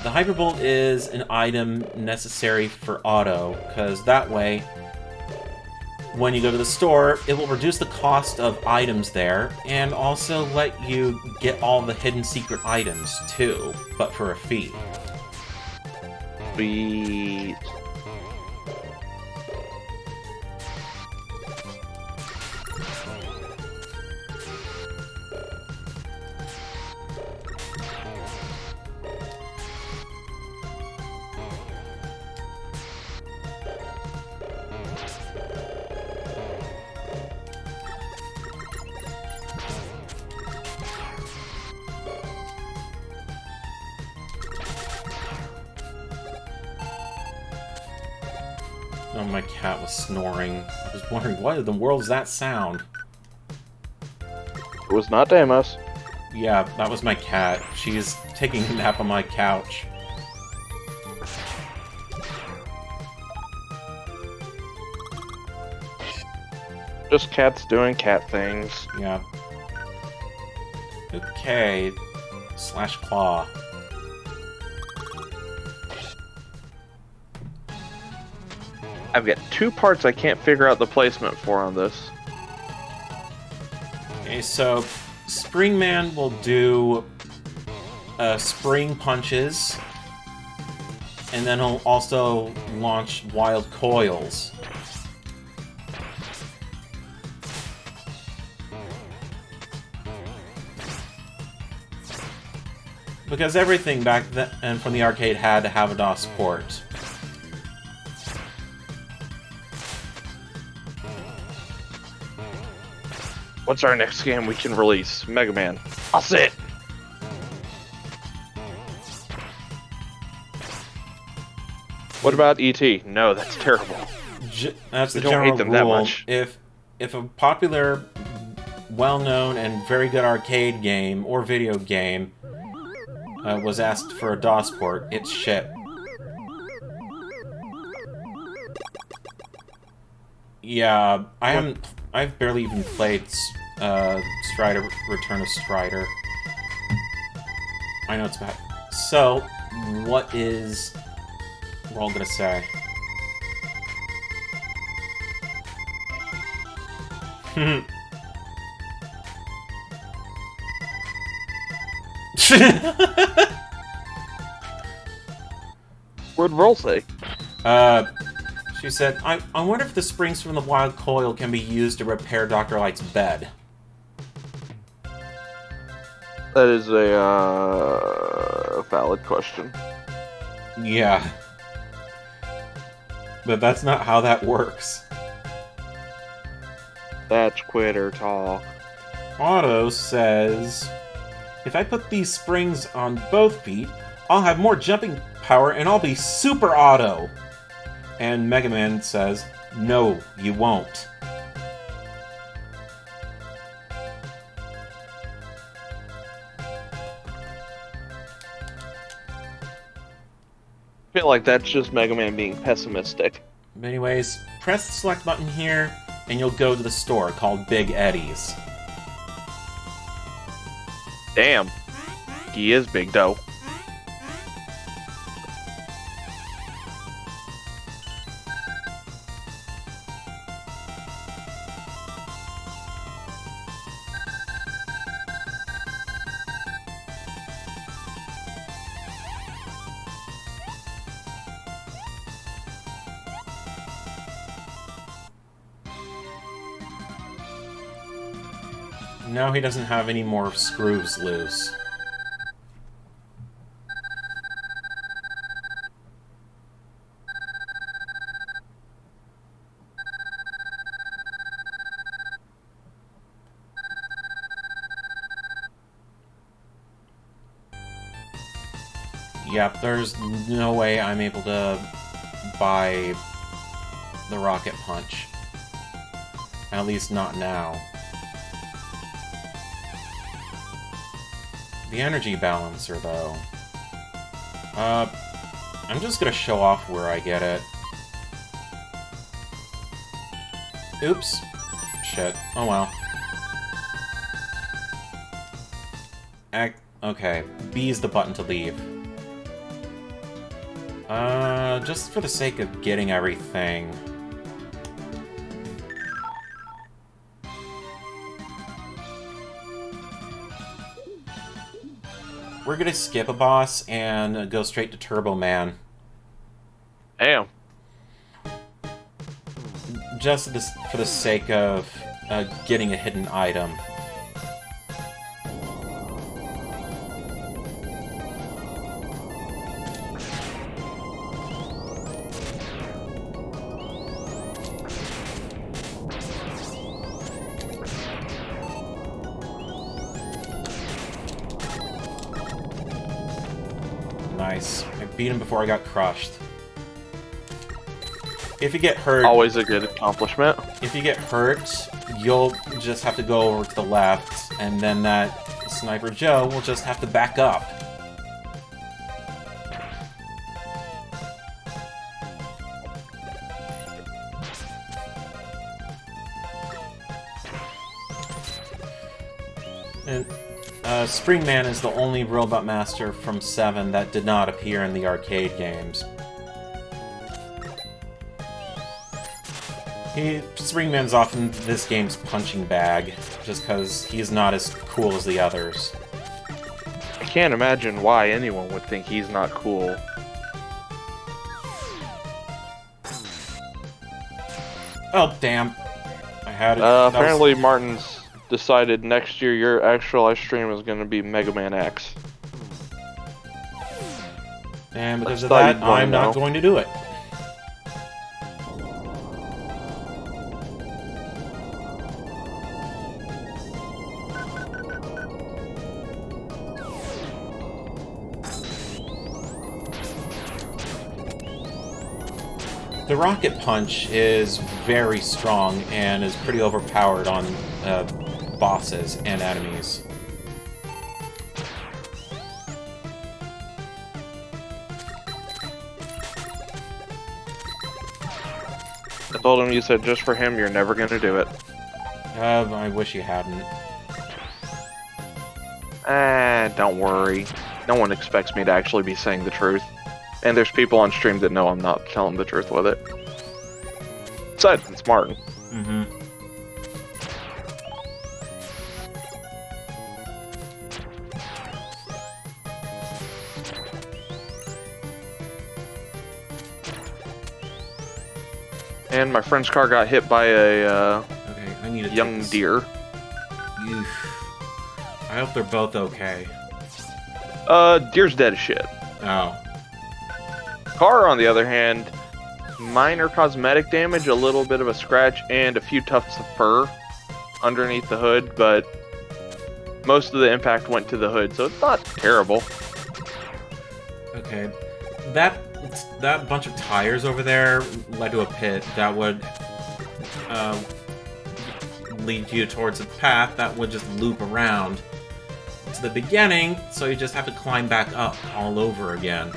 The Hyperbolt is an item necessary for auto, because that way, when you go to the store, it will reduce the cost of items there, and also let you get all the hidden secret items, too, but for a fee. Sweet. Oh, my cat was snoring. I was wondering, what in the world is that sound? It was not Deimos. Yeah, that was my cat. She's taking a nap on my couch. Just cats doing cat things. Yeah. Okay. Slash claw. I've got 2 parts I can't figure out the placement for on this. Okay, so Springman will do spring punches, and then he'll also launch wild coils. Because everything back then from the arcade had to have a DOS port. What's our next game we can release? Megaman. I'll sit! What about E.T.? No, that's terrible. That's the We don't general hate them that rule. much. If a popular, well-known, and very good arcade game or video game was asked for a DOS port, it's shit. Yeah, I've barely even played Strider, Return of Strider. I know it's bad. So, what is we're all gonna say? What'd Roll say? She said, I wonder if the springs from the wild coil can be used to repair Dr. Light's bed. That is a valid question. Yeah. But that's not how that works. That's quitter talk. Otto says, if I put these springs on both feet, I'll have more jumping power and I'll be super auto. And Megaman says, no, you won't. I feel like that's just Mega Man being pessimistic. But anyways, press the select button here, and you'll go to the store called Big Eddie's. Damn. He is big, though. Now he doesn't have any more screws loose. Yep, there's no way I'm able to buy the Rocket Punch. At least not now. The energy balancer, though. I'm just gonna show off where I get it. Oops. Shit. Oh well. Okay. B is the button to leave. Just for the sake of getting everything. We're gonna skip a boss and go straight to Turboman. Damn. Just for the sake of getting a hidden item. Nice. I beat him before I got crushed. If you get hurt... Always a good accomplishment. If you get hurt, you'll just have to go over to the left, and then that Sniper Joe will just have to back up. And Springman is the only Robot Master from 7 that did not appear in the arcade games. Springman's often this game's punching bag, just because he's not as cool as the others. I can't imagine why anyone would think he's not cool. Oh, damn. I had it. Apparently Martin's decided next year your actual live stream is going to be Mega Man X. And because of that, I'm not going to do it. The Rocket Punch is very strong and is pretty overpowered on bosses and enemies. I told him you said just for him you're never going to do it. I wish you hadn't. Don't worry. No one expects me to actually be saying the truth. And there's people on stream that know I'm not telling the truth with it. Besides, it's Martin. Mm-hmm. And my friend's car got hit by a Okay, I need to young deer. Oof. I hope they're both okay. Deer's dead as shit. Oh. Car, on the other hand, minor cosmetic damage, a little bit of a scratch, and a few tufts of fur underneath the hood, but most of the impact went to the hood, so it's not terrible. Okay. that bunch of tires over there led to a pit that would lead you towards a path that would just loop around to the beginning, so you just have to climb back up all over again.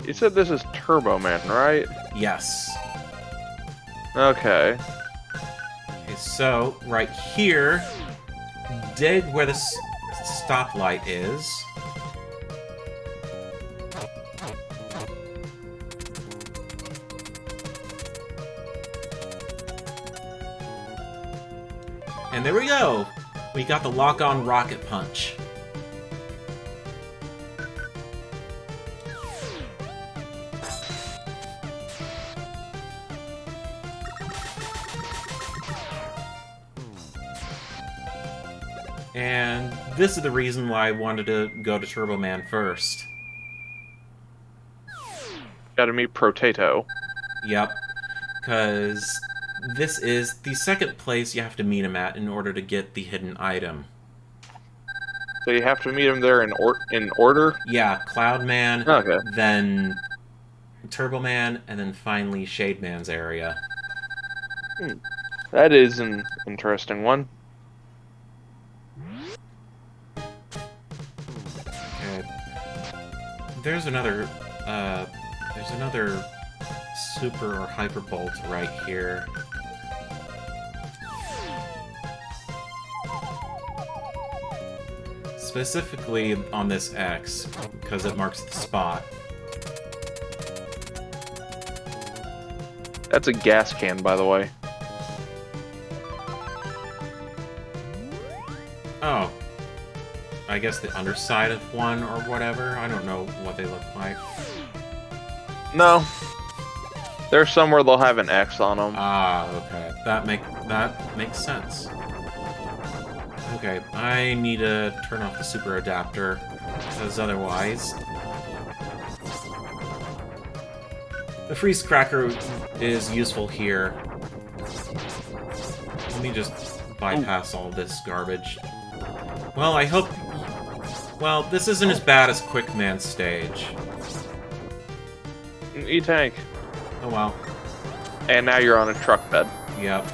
You said this is Turboman, right? Yes. Okay. Okay, so right here, dead where the stoplight is. And there we go! We got the lock-on rocket punch. And this is the reason why I wanted to go to Turboman first. Gotta meet Protato. Yep, because this is the second place you have to meet him at in order to get the hidden item. So you have to meet him there in order? Yeah, Cloudman, Okay. then Turboman, and then finally Shademan's area. That is an interesting one. Okay. There's another super or hyper bolt right here. Specifically on this X, because it marks the spot. That's a gas can, by the way. Oh. I guess the underside of one or whatever. I don't know what they look like. No. There's somewhere they'll have an X on them. Ah, okay. That makes sense. Okay, I need to turn off the super adapter, because otherwise... The freeze cracker is useful here. Let me just bypass all this garbage. Well, I hope... Well, this isn't as bad as Quickman Stage. E-tank. Oh well. And now you're on a truck bed. Yep.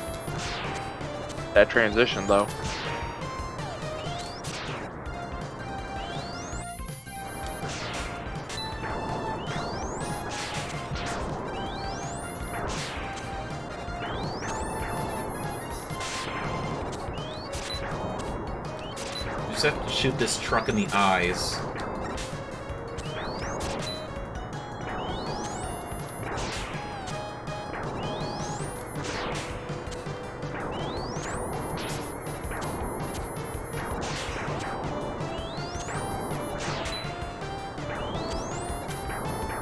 That transition, though. You just have to shoot this truck in the eyes.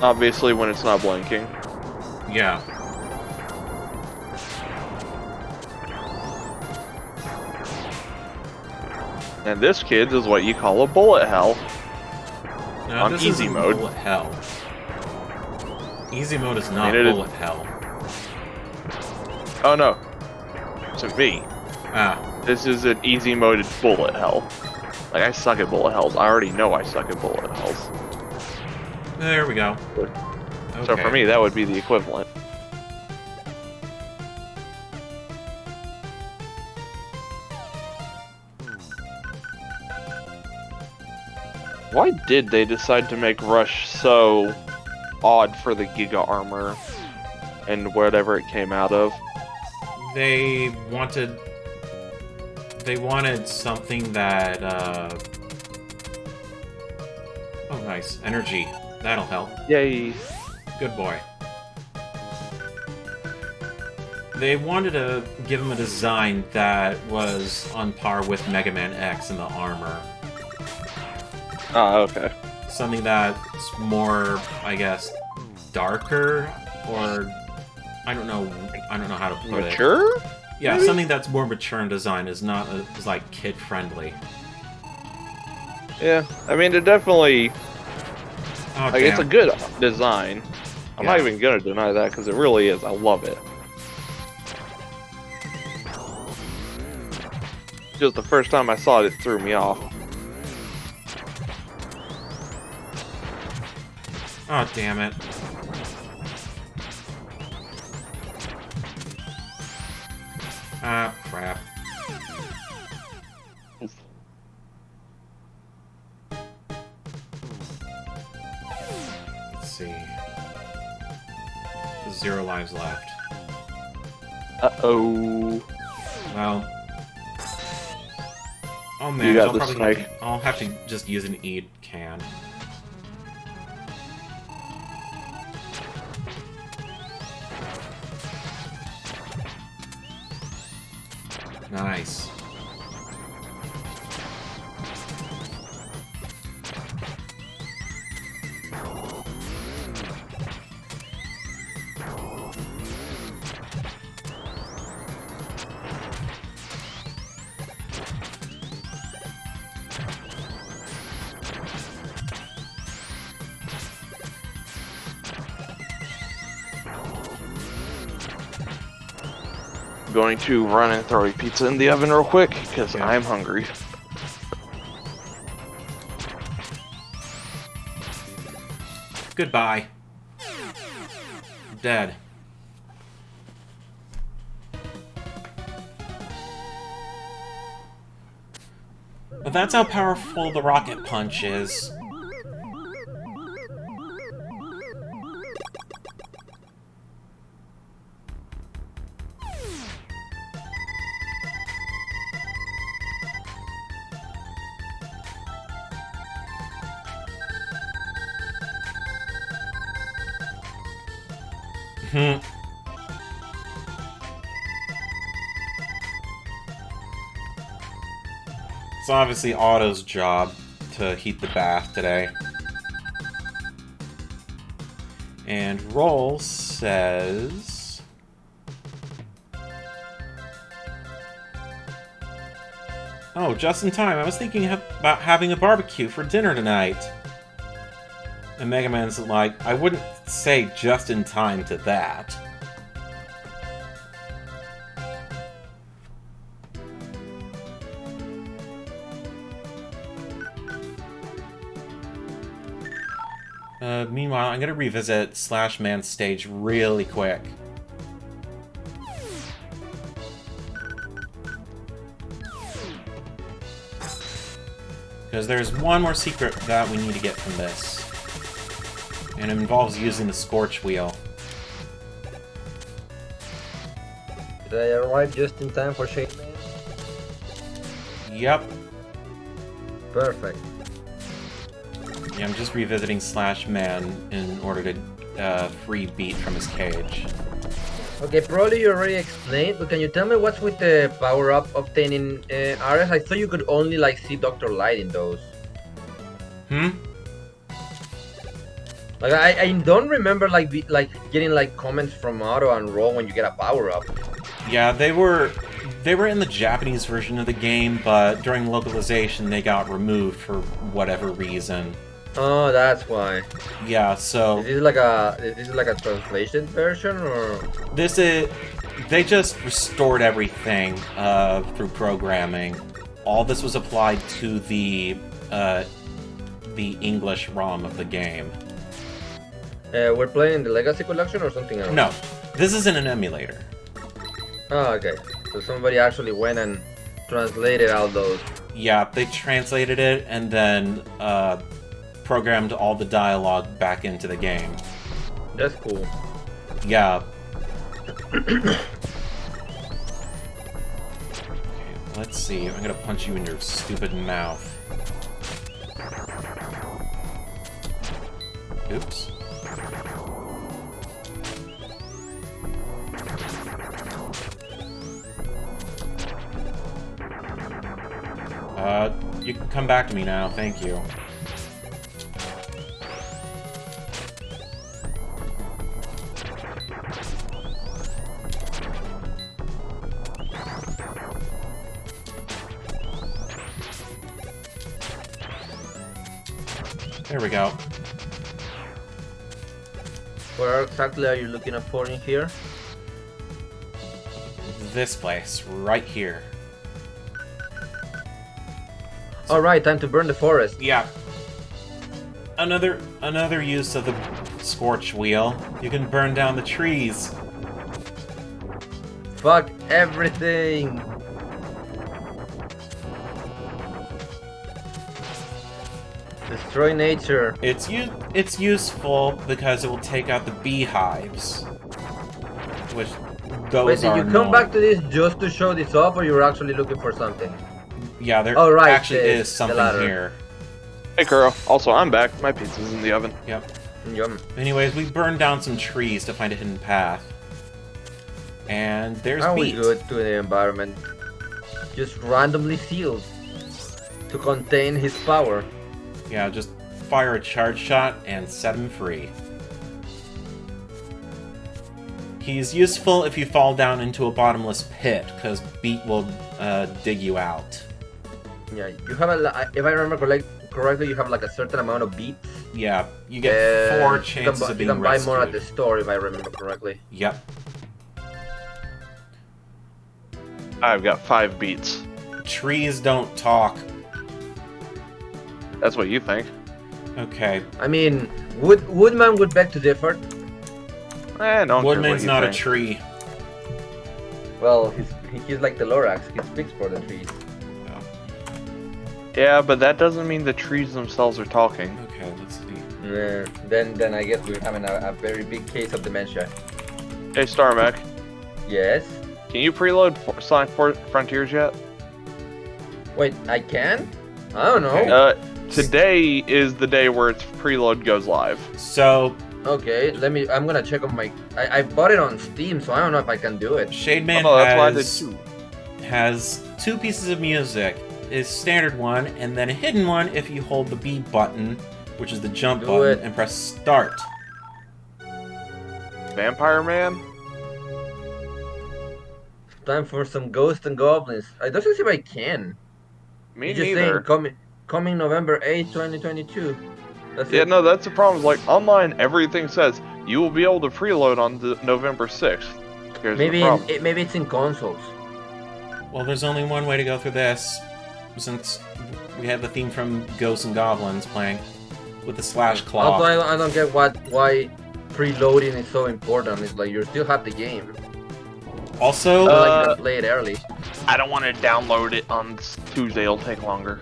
Obviously, when it's not blinking. Yeah. And this, kids, is what you call a bullet hell. No, On this easy isn't mode. Bullet hell. Easy mode is not I mean, bullet hell. Oh no. To me, Ah. this is an easy moded bullet hell. Like, I suck at bullet hells. I already know I suck at bullet hells. There we go. Okay. So for me, that would be the equivalent. Why did they decide to make Rush so odd for the Giga Armor and whatever it came out of? They wanted something that, Oh, nice. Energy. That'll help. Yay. Good boy. They wanted to give him a design that was on par with Mega Man X in the armor. Ah, okay. Something that's more, I guess, darker, or I don't know how to put it. Mature? Yeah, maybe? something that's more mature in design is not as like kid friendly. Yeah, I mean, it definitely, Oh, like, it's a damn. good design. I'm not Yeah. even gonna deny that, because it really is. I love it. Just the first time I saw it, it threw me off. Oh, damn it. Ah, crap. Let's see. 0 lives left. Uh-oh. Well... Oh man, You got the snake. I'll have to just use an E can. Nice. Going to run and throw a pizza in the oven real quick because Yeah. I'm hungry. Goodbye. Dead. But that's how powerful the rocket punch is. It's obviously Otto's job to heat the bath today. And Roll says... Oh, just in time. I was thinking about having a barbecue for dinner tonight. And Megaman's like, I wouldn't say just in time to that. Meanwhile, I'm gonna revisit Slashman stage really quick. Because there's one more secret that we need to get from this. And it involves using the Scorch Wheel. Did I arrive just in time for Shademan? Yep. Perfect. Yeah, I'm just revisiting Slashman in order to free Beat from his cage. Okay, probably you already explained, but can you tell me what's with the power-up obtaining areas? I thought you could only like see Dr. Light in those. Like I don't remember like getting like comments from Otto and Roll when you get a power-up. Yeah, they were in the Japanese version of the game, but during localization they got removed for whatever reason. Oh, that's why. Yeah, so Is this like a translation version or? They just restored everything through programming. All this was applied to the English ROM of the game. We're playing the Legacy Collection or something else? No, this isn't an emulator. Oh, okay. So somebody actually went and translated all those. Yeah, they translated it and then programmed all the dialogue back into the game. That's cool. Yeah. Okay, let's see. I'm gonna punch you in your stupid mouth. Oops. You can come back to me now, thank you. There we go. Where exactly are you looking for in here? This place, right here. Alright, time to burn the forest. Yeah. Another use of the Scorch Wheel. You can burn down the trees. Fuck everything. Destroy nature. It's useful because it will take out the beehives, which those Wait, did are you come annoying. back to this just to show this off, or you were actually looking for something? Yeah, there Oh, right, actually the- is the something ladder. here. Hey, Kuro. Also, I'm back. My pizza's in the oven. Yep. Yum. Anyways, we burned down some trees to find a hidden path. And there's Are we Beat. good to the environment? Just randomly sealed to contain his power. Yeah, just fire a charge shot and set him free. He's useful if you fall down into a bottomless pit, because Beat will dig you out. Yeah, you have if I remember correctly, you have like a certain amount of beats. Yeah, you get 4 You chances can, of being you can buy rescued. more at the store if I remember correctly. Yep. I've got 5 beats. Trees don't talk. That's what you think. Okay. I mean, Woodman would beg to differ. Don't care what Woodman's you not a think. tree. Well, he's like the Lorax. He speaks for the trees. Yeah, but that doesn't mean the trees themselves are talking. Okay, let's see. Yeah, then I guess we're having a very big case of dementia. Hey, Starmac, Yes. can you preload Sonic Frontiers yet? Wait, I can? I don't know. Today is the day where its preload goes live. So, Okay, I'm gonna check on my. I bought it on Steam, so I don't know if I can do it. Shademan Oh, no, that's why I did too. has 2 pieces of music. His standard one, and then a hidden one if you hold the B button, which is the jump Do button, it. and press start. Vampire Man? Time for some ghosts and goblins. It doesn't seem I can. Me It's just neither. saying coming November 8th, 2022. That's Yeah, it. no, that's the problem. Like, online, everything says you will be able to preload on November 6th. Here's Maybe the problem. maybe it's in consoles. Well, there's only one way to go through this, since we have the theme from Ghosts and Goblins playing with the slash claw. Also, I don't get why preloading is so important. It's like you still have the game. Also, Not like you can play it early. I don't want to download it on Tuesday. It'll take longer.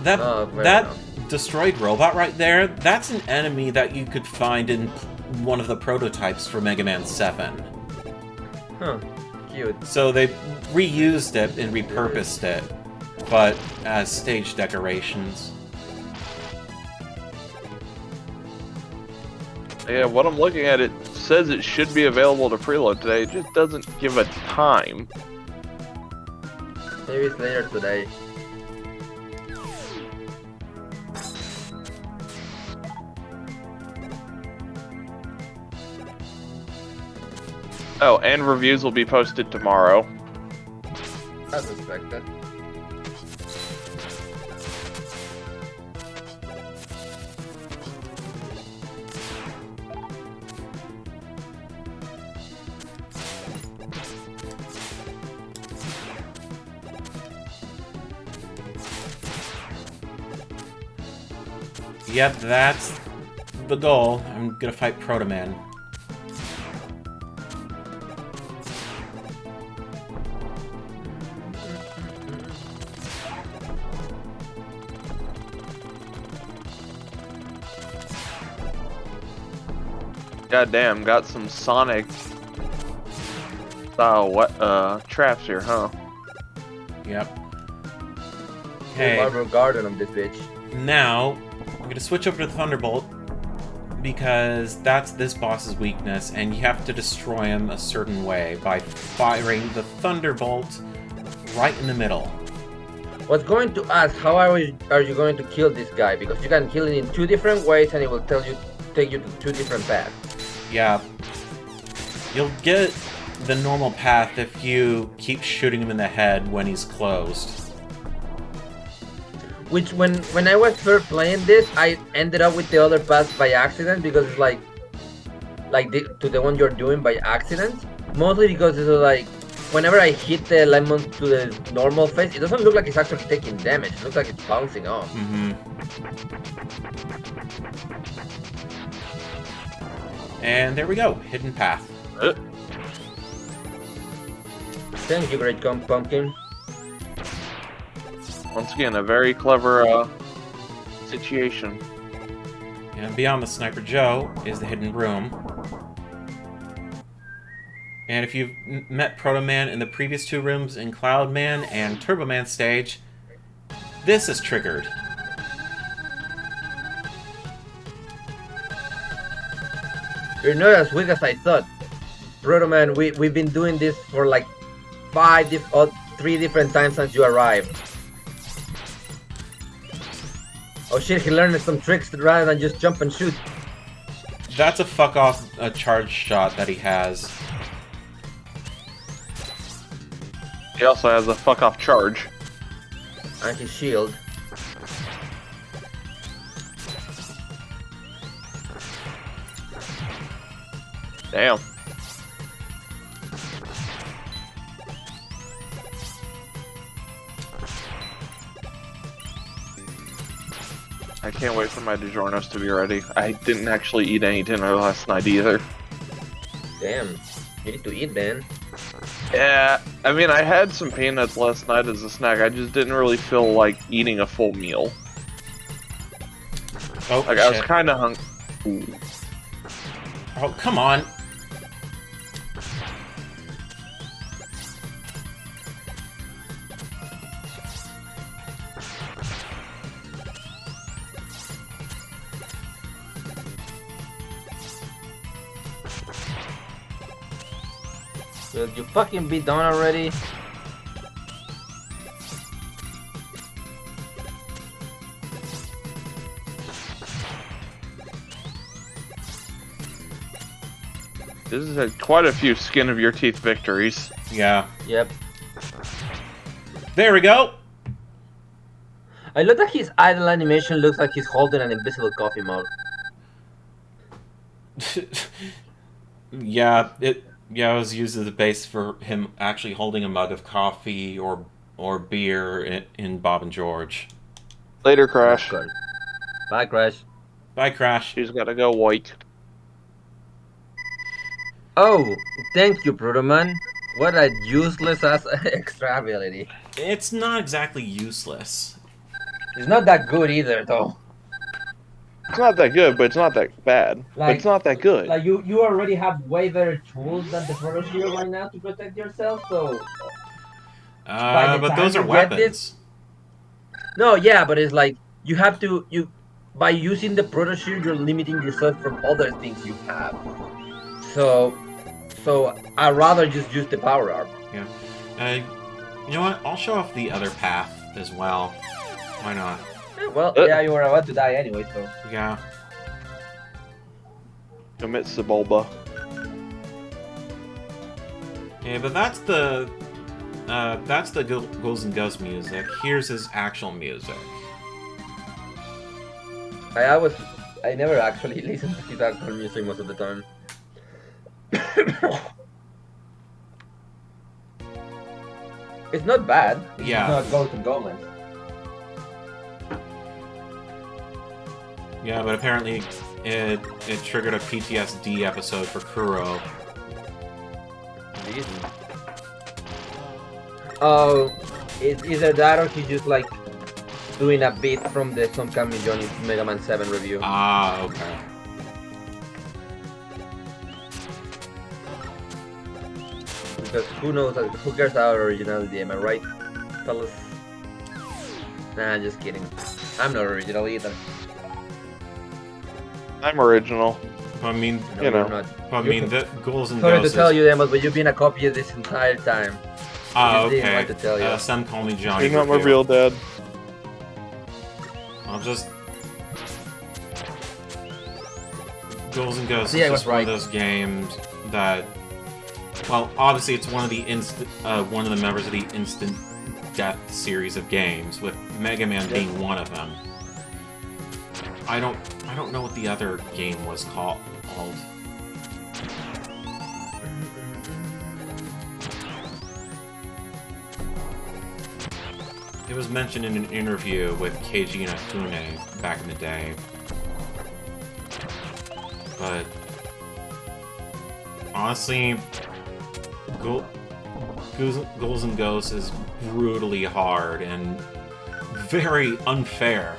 that fair that enough. destroyed robot right there, that's an enemy that you could find in one of the prototypes for Mega Man 7. Huh. Cute. So they reused it and repurposed it, but as stage decorations. Yeah, what I'm looking at, it says it should be available to preload today. It just doesn't give a time. Maybe it's later today. Oh, and reviews will be posted tomorrow. As expected. Yep, that's the goal. I'm gonna fight Protoman. Goddamn, got some Sonic style traps here, huh? Yep. Hey. Okay, Marble Garden on this bitch. now I'm gonna switch over to the Thunderbolt because that's this boss's weakness, and you have to destroy him a certain way by firing the Thunderbolt right in the middle. Was going to ask how are you going to kill this guy, because you can kill it in 2 different ways and it will take you to 2 different paths. Yeah. You'll get the normal path if you keep shooting him in the head when he's closed. Which when I was first playing this, I ended up with the other path by accident, because it's like to the one you're doing by accident. Mostly because it's like whenever I hit the lemon to the normal face, it doesn't look like it's actually taking damage. It looks like it's bouncing off. Mm-hmm. And there we go, hidden path. Thank you, Great Pumpkin. Once again, a very clever situation. And beyond the Sniper Joe is the hidden room. And if you've met Protoman in the previous 2 rooms in Cloudman and Turboman stage, this is triggered. You're not as weak as I thought. Protoman, we've been doing this for like 3 different times since you arrived. Oh shit, he learned some tricks rather than just jump and shoot. That's a fuck off charge shot that he has. He also has a fuck off charge. And his shield. Damn. I can't wait for my DiGiorno's to be ready. I didn't actually eat any dinner last night either. Damn, you need to eat then. Yeah, I mean, I had some peanuts last night as a snack. I just didn't really feel like eating a full meal. Oh, like, shit. I was kind of hungry. Oh, come on. Will you fucking be done already? This is quite a few skin of your teeth victories. Yeah. Yep. There we go! I love that his idle animation looks like he's holding an invisible coffee mug. Yeah, it was used as a base for him actually holding a mug of coffee or beer in Bob and George. Later, Crash. Bye, Crash. Bye, Crash. She's gotta go white. Oh, thank you, Protoman. What a useless ass extra ability. It's not exactly useless. It's not that good either, though. It's not that good, but it's not that bad. But it's not that good. Like you already have way better tools than the Proto Shield right now to protect yourself, so. But those are weapons. No, yeah, but it's like you have to by using the Proto Shield, you're limiting yourself from other things you have. So I'd rather just use the power arm. Yeah. You know what? I'll show off the other path as well. Why not? Well, yeah, you were about to die anyway, so. Yeah. Commit Sebulba. Yeah, but that's the Ghouls and Ghosts music. Here's his actual music. I never actually listened to his actual music most of the time. It's not bad. Yeah. It's not Ghosts and Goblins. Yeah, but apparently it triggered a PTSD episode for Kuro. Oh, it's either that or he's just like doing a bit from the Some Kami Johnny's Mega Man 7 review. Ah, okay. Because who cares our originality, am I right, fellas? Nah, just kidding. I'm not original either. I'm original. I mean, No, You know. you're not. I mean, the Ghouls and Sorry to Ghosts. tell you, Demos, but you've been a copy this entire time. Ah, just didn't okay. want to tell you. Some call me Johnny. You're not my Review. real dad. I'll just. Ghouls and Ghosts See, I is was just one of right. those games that. Well, obviously, it's one of the one of the members of the Instant Death series of games, with Mega Man being one of them. I don't know what the other game was called. It was mentioned in an interview with Keiji Inafune back in the day. But Honestly, Ghouls and Ghosts is brutally hard and very unfair.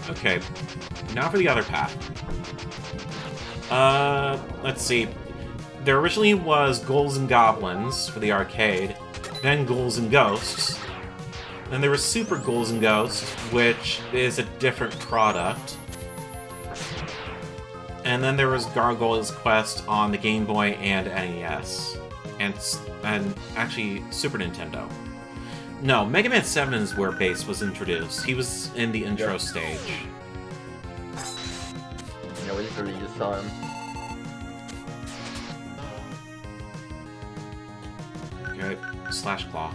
Okay, now for the other path. Let's see. There originally was Ghouls and Goblins for the arcade, then Ghouls and Ghosts. Then there was Super Ghouls and Ghosts, which is a different product. And then there was Gargoyle's Quest on the Game Boy and NES. And actually, Super Nintendo. No, Mega Man 7 is where Bass was introduced. He was in the intro stage. Yeah, we literally just saw him. Okay, Slash Claw.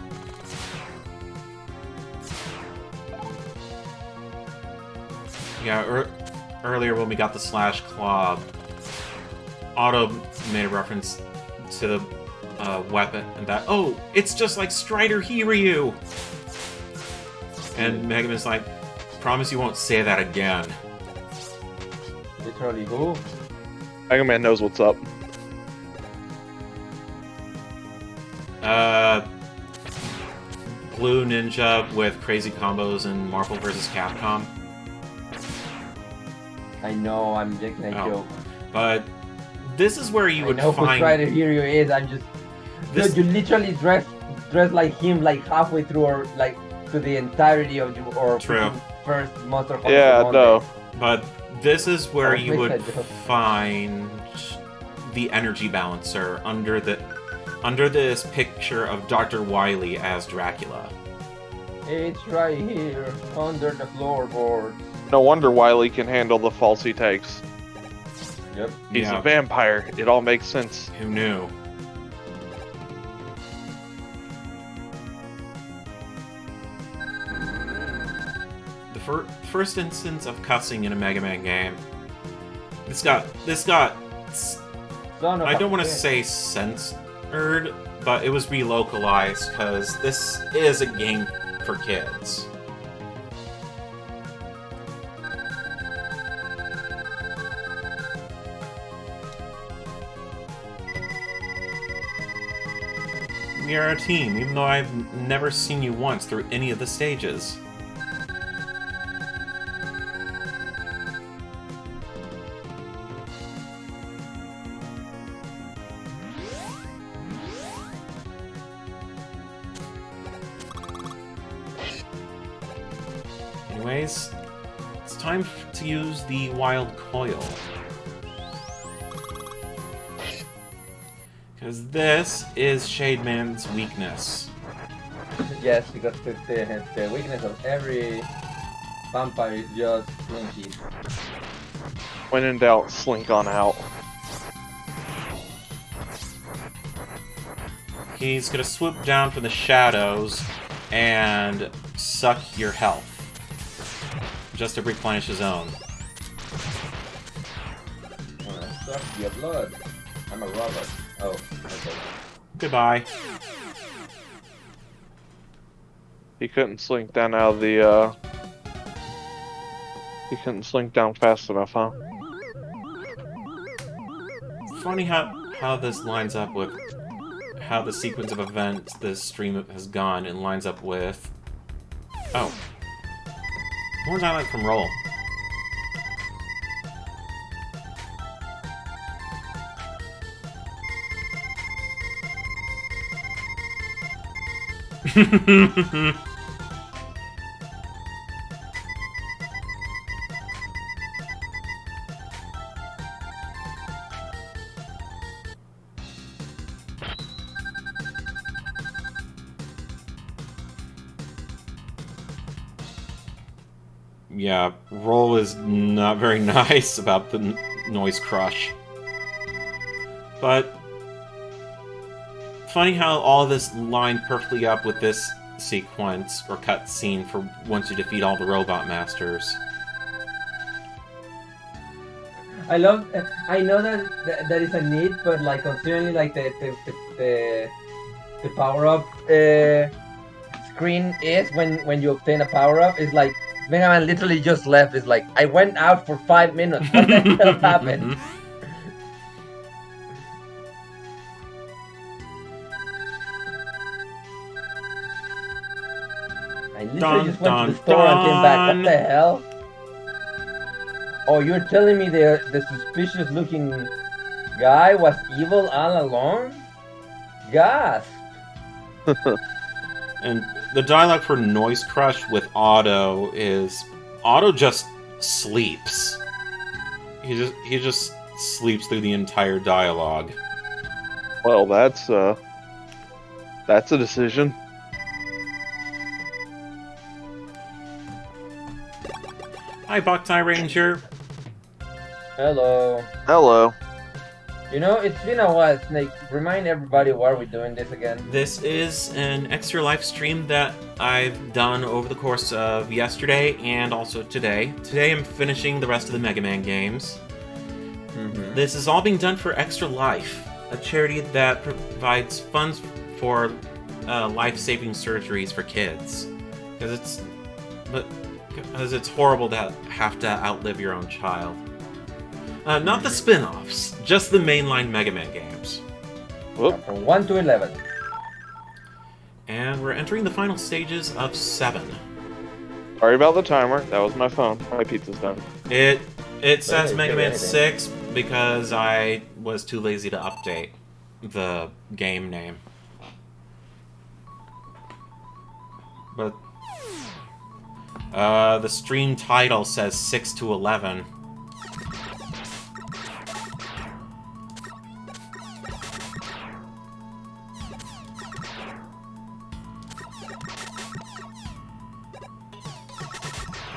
Yeah, earlier when we got the Slash Claw, Otto made a reference to the weapon, and that, oh, it's just like Strider Hiryu! And Mega Man's like, promise you won't say that again. Literally who? Mega Man knows what's up. Blue Ninja with crazy combos in Marvel vs. Capcom. I know, I'm making a joke. But this is where you would I know who find... Strider Hero is, I'm just... This... Dude, you literally dress like him, like halfway through, or like to the entirety of the first Monster Hunter. Yeah, no. But this is where you would that joke. find the energy balancer under this picture of Dr. Wily as Dracula. It's right here, under the floorboard. No wonder Wily can handle the false he takes. Yep. He's a vampire. It all makes sense. Who knew? The first instance of cussing in a Mega Man game. This got I don't want to say censored, but it was relocalized because this is a game for kids. We are a team, even though I've never seen you once through any of the stages. Anyways, it's time to use the Wild Coil. Because this is Shademan's weakness. Yes, because the weakness of every vampire is just slinky. When in doubt, slink on out. He's gonna swoop down from the shadows and suck your health. Just to replenish his own. Suck your blood. I'm a robot. Oh, okay. Goodbye. He couldn't slink down out of the, He couldn't slink down fast enough, huh? Funny how this lines up with how the sequence of events this stream has gone and lines up with... Oh. More dialect from Roll. Yeah, Roll is not very nice about the noise crush. But funny how all this lined perfectly up with this sequence or cutscene for once you defeat all the robot masters. I love. I know that that is a need, but like considering like the power up screen is when you obtain a power up, is like Mega Man literally just left. It's like I went out for 5 minutes. What the hell happened? I literally just went to the store and came back. What the hell? Oh, you're telling me the suspicious looking guy was evil all along? Gasp! And the dialogue for Noise Crush with Otto is Otto just sleeps. He just sleeps through the entire dialogue. Well, that's a decision. Hi, Boktai Ranger. Hello. Hello. You know, it's been a while, Snake. Remind everybody why we're doing this again. This is an extra live stream that I've done over the course of yesterday and also today. Today I'm finishing the rest of the Mega Man games. Mm-hmm. This is all being done for Extra Life, a charity that provides funds for life-saving surgeries for kids. Because it's horrible to have to outlive your own child. Not the spin-offs, just the mainline Mega Man games. Whoop. From 1 to 11. And we're entering the final stages of 7. Sorry about the timer. That was my phone. My pizza's done. It says Hey, Mega good Man anything. 6 because I was too lazy to update the game name. But the stream title says 6 to 11.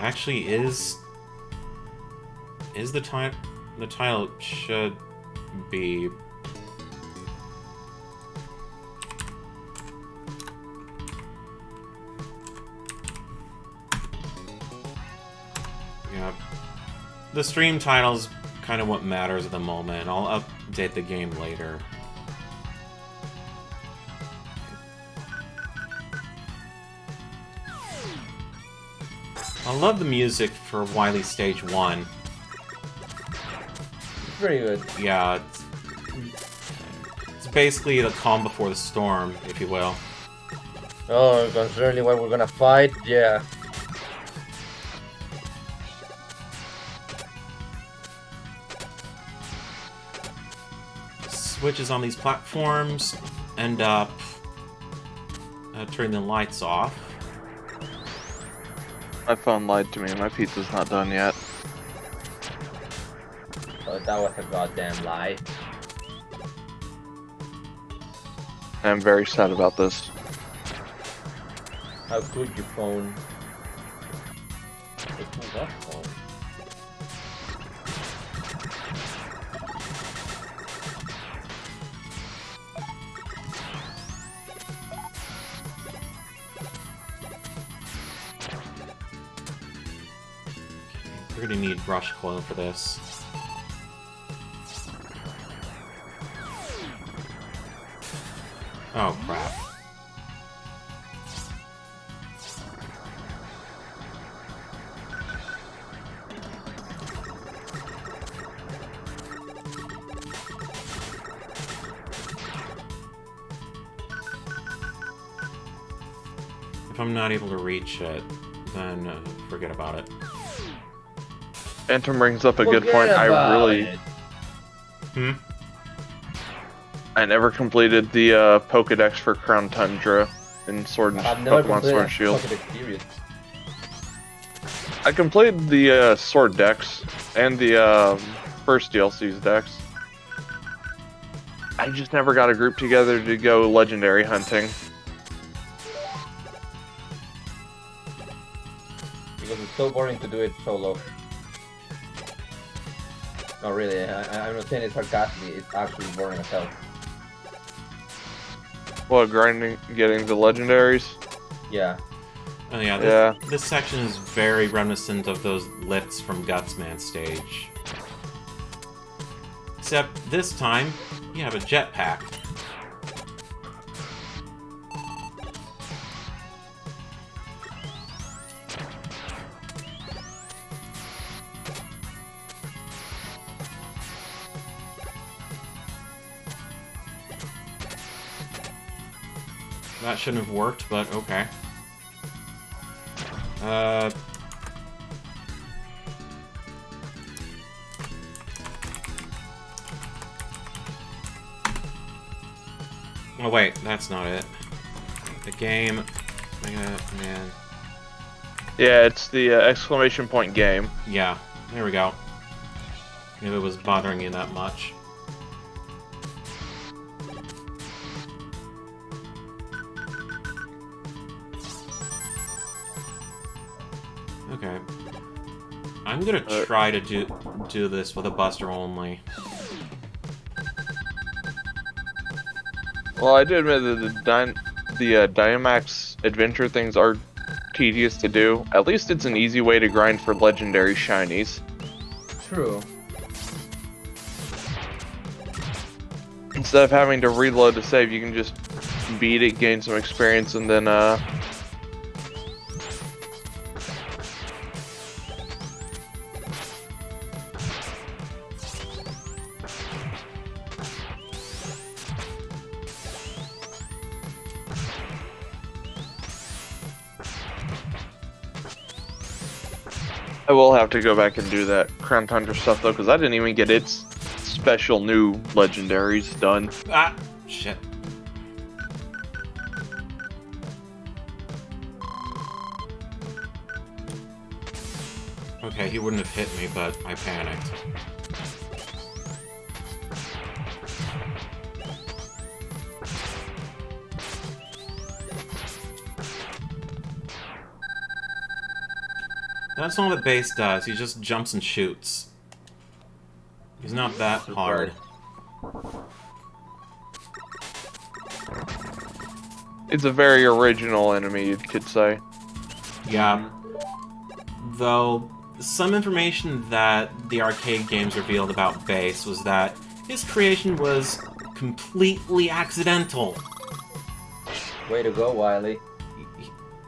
Actually, is the title should be the stream title's kind of what matters at the moment. I'll update the game later. I love the music for Wily Stage 1. Pretty good. Yeah, it's basically the calm before the storm, if you will. Oh, concerning what we're gonna fight, yeah. Switches on these platforms end up turning the lights off. My phone lied to me. My pizza's not done yet. Oh, that was a goddamn lie. I'm very sad about this. How could you, phone? Hey, what phone? We're gonna need brush coil for this. Oh crap. If I'm not able to reach it, then forget about it. Anton brings up a good Forget point. I about really... it. I never completed the Pokedex for Crown Tundra in Sword and I've never Pokemon completed Sword and Shield. Pocket experience. I completed the Sword Dex and the first DLC's Dex. I just never got a group together to go legendary hunting. Because it's so boring to do it solo. No, really, I'm not saying it sarcastically, it's actually boring as hell. What, grinding, getting the legendaries? Yeah. Oh yeah, Yeah. This section is very reminiscent of those lifts from Gutsman Stage. Except this time, you have a jetpack. That shouldn't have worked, but okay. Oh wait, that's not it. The game... Man. Yeah, it's the exclamation point game. Yeah, there we go. If it was bothering you that much. Okay. I'm gonna try to do this with a buster only. Well, I do admit that the Dynamax adventure things are tedious to do. At least it's an easy way to grind for legendary shinies. True. Instead of having to reload to save, you can just beat it, gain some experience, and then I will have to go back and do that Crown Tundra stuff though, because I didn't even get its special new legendaries done. Ah! Shit. Okay, he wouldn't have hit me, but I panicked. That's all that Base does. He just jumps and shoots. He's not that hard. It's a very original enemy, you could say. Yeah. Though, some information that the arcade games revealed about Base was that his creation was completely accidental. Way to go, Wily.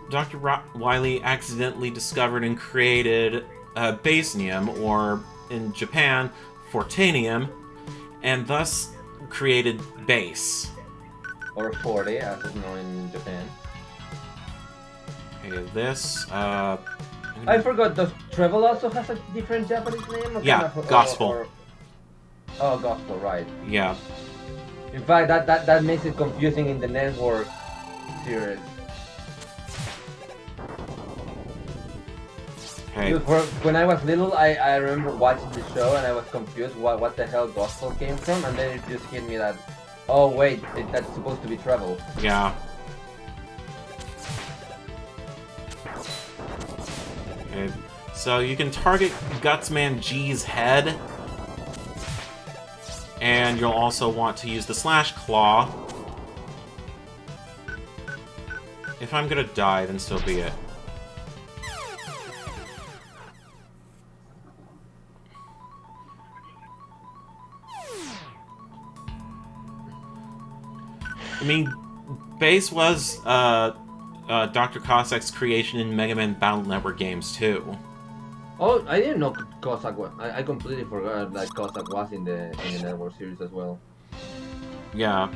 Dr. Wily accidentally discovered and created Basenium, or in Japan, Fortanium, and thus created Base. Or 40, as it's known in Japan. Okay, this, I forgot, does Treble also has a different Japanese name? Or yeah, Gospel. Oh, Gospel, right. Yeah. In fact, that makes it confusing in the network series. Okay. When I was little, I remember watching the show and I was confused what the hell Gospel came from, and then it just hit me that, oh wait, that's supposed to be Treble. Yeah. Okay. So you can target Gutsman G's head, and you'll also want to use the Slash Claw. If I'm gonna die, then so be it. I mean, Base was Dr. Cossack's creation in Megaman Battle Network games too. Oh, I didn't know Cossack was. I completely forgot that Cossack was in the network series as well. Yeah.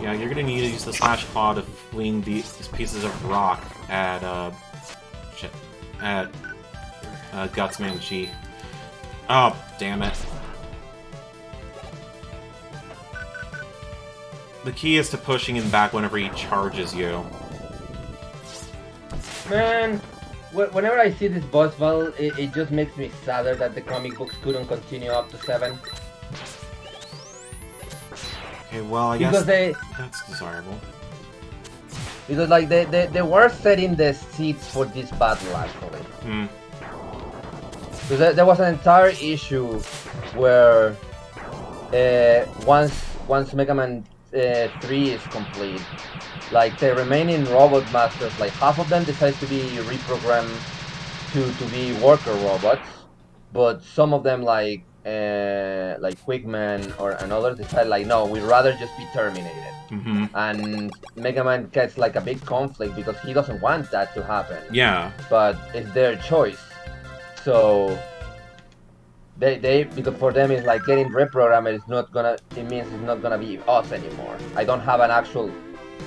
Yeah, you're gonna need to use the Slash Claw to fling these pieces of rock at Gutsman G. Oh, damn it. The key is to pushing him back whenever he charges you. Man, whenever I see this boss battle, it just makes me sadder that the comic books couldn't continue up to 7. Okay, well, I guess that's desirable. Because like they were setting the seeds for this battle actually. Hmm. Because there was an entire issue where once Megaman 3 is complete, like the remaining robot masters, like half of them decide to be reprogrammed to be worker robots, but some of them like Quickman and others decide like no, we'd rather just be terminated. Mm-hmm. And Mega Man gets like a big conflict because he doesn't want that to happen. Yeah. But it's their choice. So they because for them it's like getting reprogrammed is not gonna, it means it's not gonna be us anymore. I don't have an actual,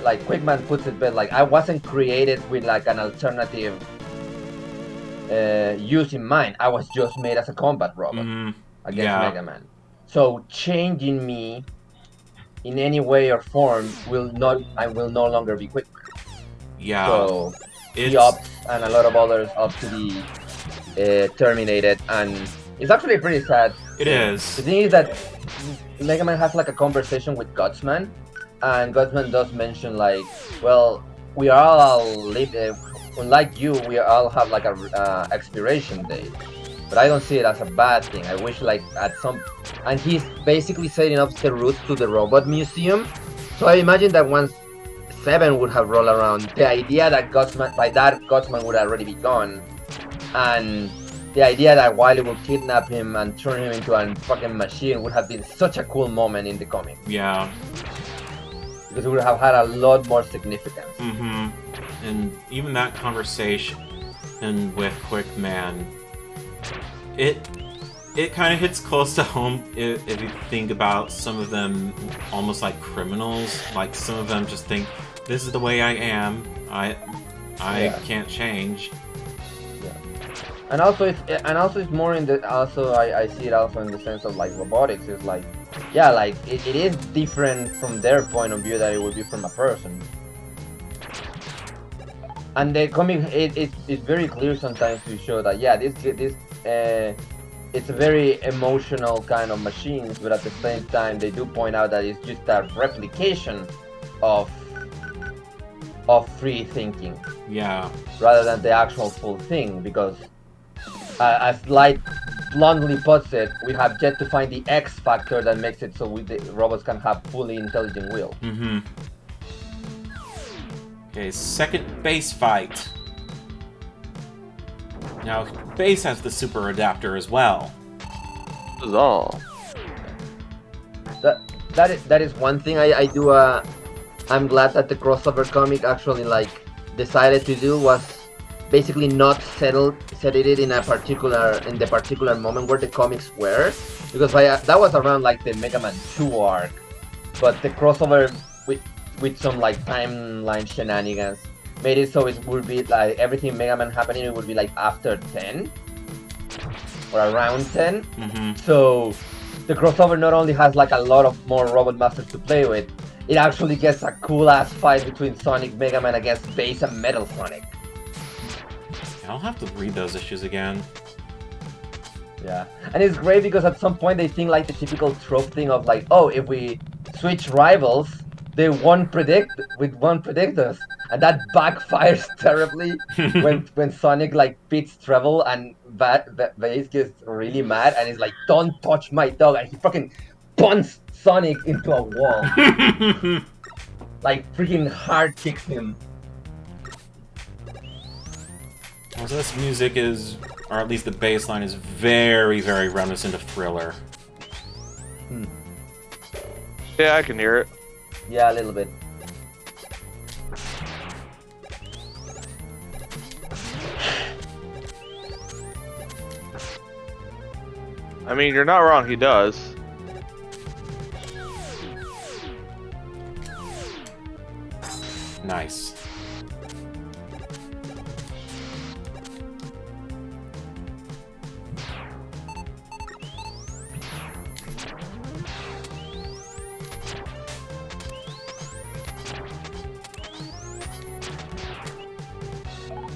like Quickman puts it best, like I wasn't created with like an alternative use in mind. I was just made as a combat robot against Mega Man. So changing me in any way or form I will no longer be Quickman. Yeah. So he opts, and a lot of others opt to be terminated, and it's actually pretty sad. It is. The thing is that Mega Man has like a conversation with Gutsman, and Gutsman does mention like, well, we all live, unlike you, we all have like a expiration date. But I don't see it as a bad thing. I wish like at some, and he's basically setting up the route to the robot museum. So I imagine that once 7 would have rolled around, the idea that Gutsman would already be gone, and the idea that Wily would kidnap him and turn him into a fucking machine would have been such a cool moment in the comic. Yeah. Because it would have had a lot more significance. Mm-hmm. And even that conversation and with Quickman, it kind of hits close to home if you think about some of them almost like criminals. Like some of them just think, this is the way I am. I can't change. Yeah. And also it's more in the, also I see it also in the sense of like robotics. It's like, yeah, like it is different from their point of view that it would be from a person. And the comic, it's very clear sometimes to show that, yeah, it's a very emotional kind of machines, but at the same time they do point out that it's just a replication of free thinking. Yeah. Rather than the actual full thing, because as Light bluntly puts it, we have yet to find the X factor that makes it so the robots can have fully intelligent will. Mm-hmm. Okay, second base fight. Now, base has the super adapter as well. Huzzah. That is one thing I do. I'm glad that the crossover comic actually like decided to do was basically not set it in the particular moment where the comics were, because that was around like the Mega Man 2 arc, but the crossover with some like timeline shenanigans made it so it would be like everything Mega Man happening, it would be like after 10 or around 10. Mm-hmm. So the crossover not only has like a lot of more robot masters to play with, it actually gets a cool ass fight between Sonic Mega Man against Base and Metal Sonic. I'll have to read those issues again. Yeah, and it's great because at some point they think like the typical trope thing of like, oh, if we switch rivals, they won't predict us, and that backfires terribly when Sonic like beats Treble and Base gets really mad and he's like, don't touch my dog, and he fucking punts Sonic into a wall. Like freaking hard kicks him. Well, this music is, or at least the bass line is very, very reminiscent of Thriller. Yeah, I can hear it. Yeah, a little bit. I mean, you're not wrong, he does. Nice.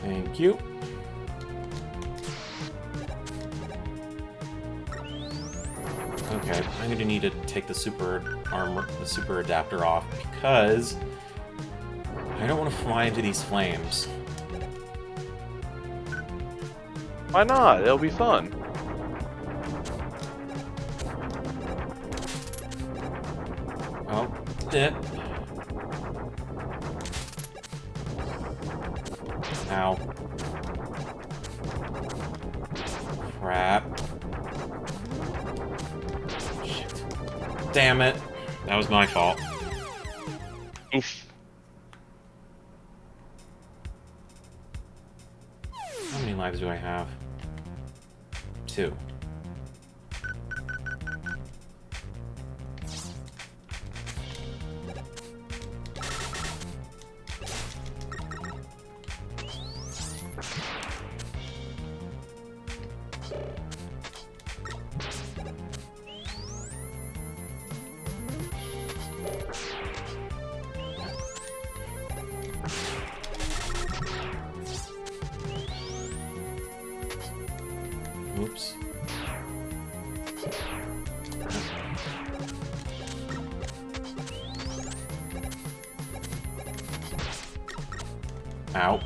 Thank you. Okay, I'm gonna need to take the super adapter off because I don't want to fly into these flames. Why not? It'll be fun. Oh, it. Ow. Crap. Shit. Damn it. That was my fault. Oof. How many lives do I have? 2. Oops. Ow.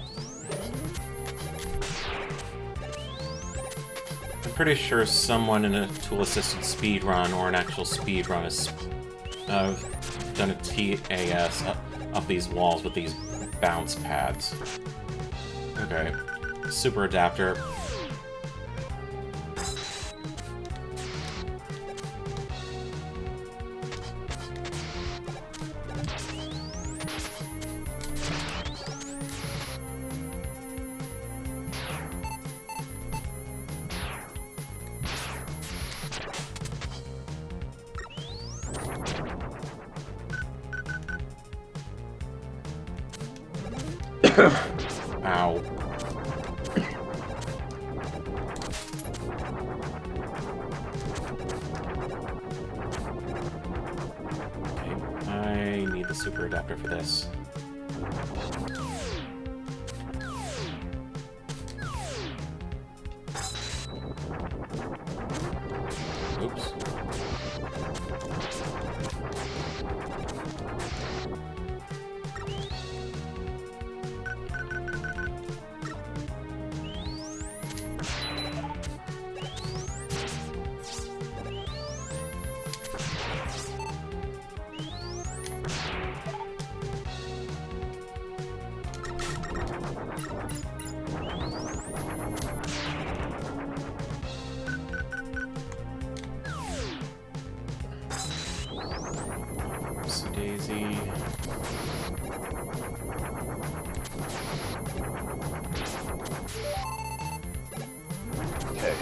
I'm pretty sure someone in a tool-assisted speedrun or an actual speedrun has done a TAS up these walls with these bounce pads. Okay. Super adapter. Ow. Okay, I need the super adapter for this. Oops. Daisy. Okay.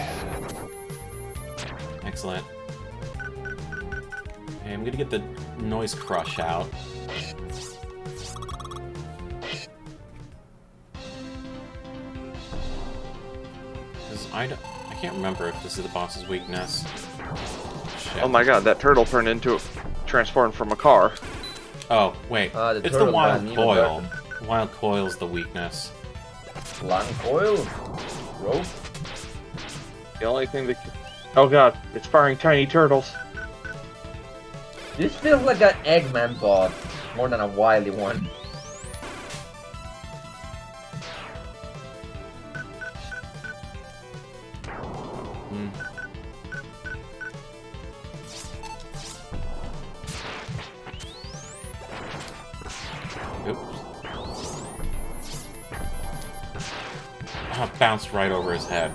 Excellent. Okay, I'm gonna get the noise crush out. Because I can't remember if this is the boss's weakness. Shit. Oh my god, that turtle transformed from a car. Oh, wait. The It's the turtle wild got an coil. even Wild coil's the weakness. Long coil? Rope? The only thing that can... Oh god, it's firing tiny turtles. This feels like an Eggman boss, more than a Wily one. Hmm. Oops. Oh, bounced right over his head.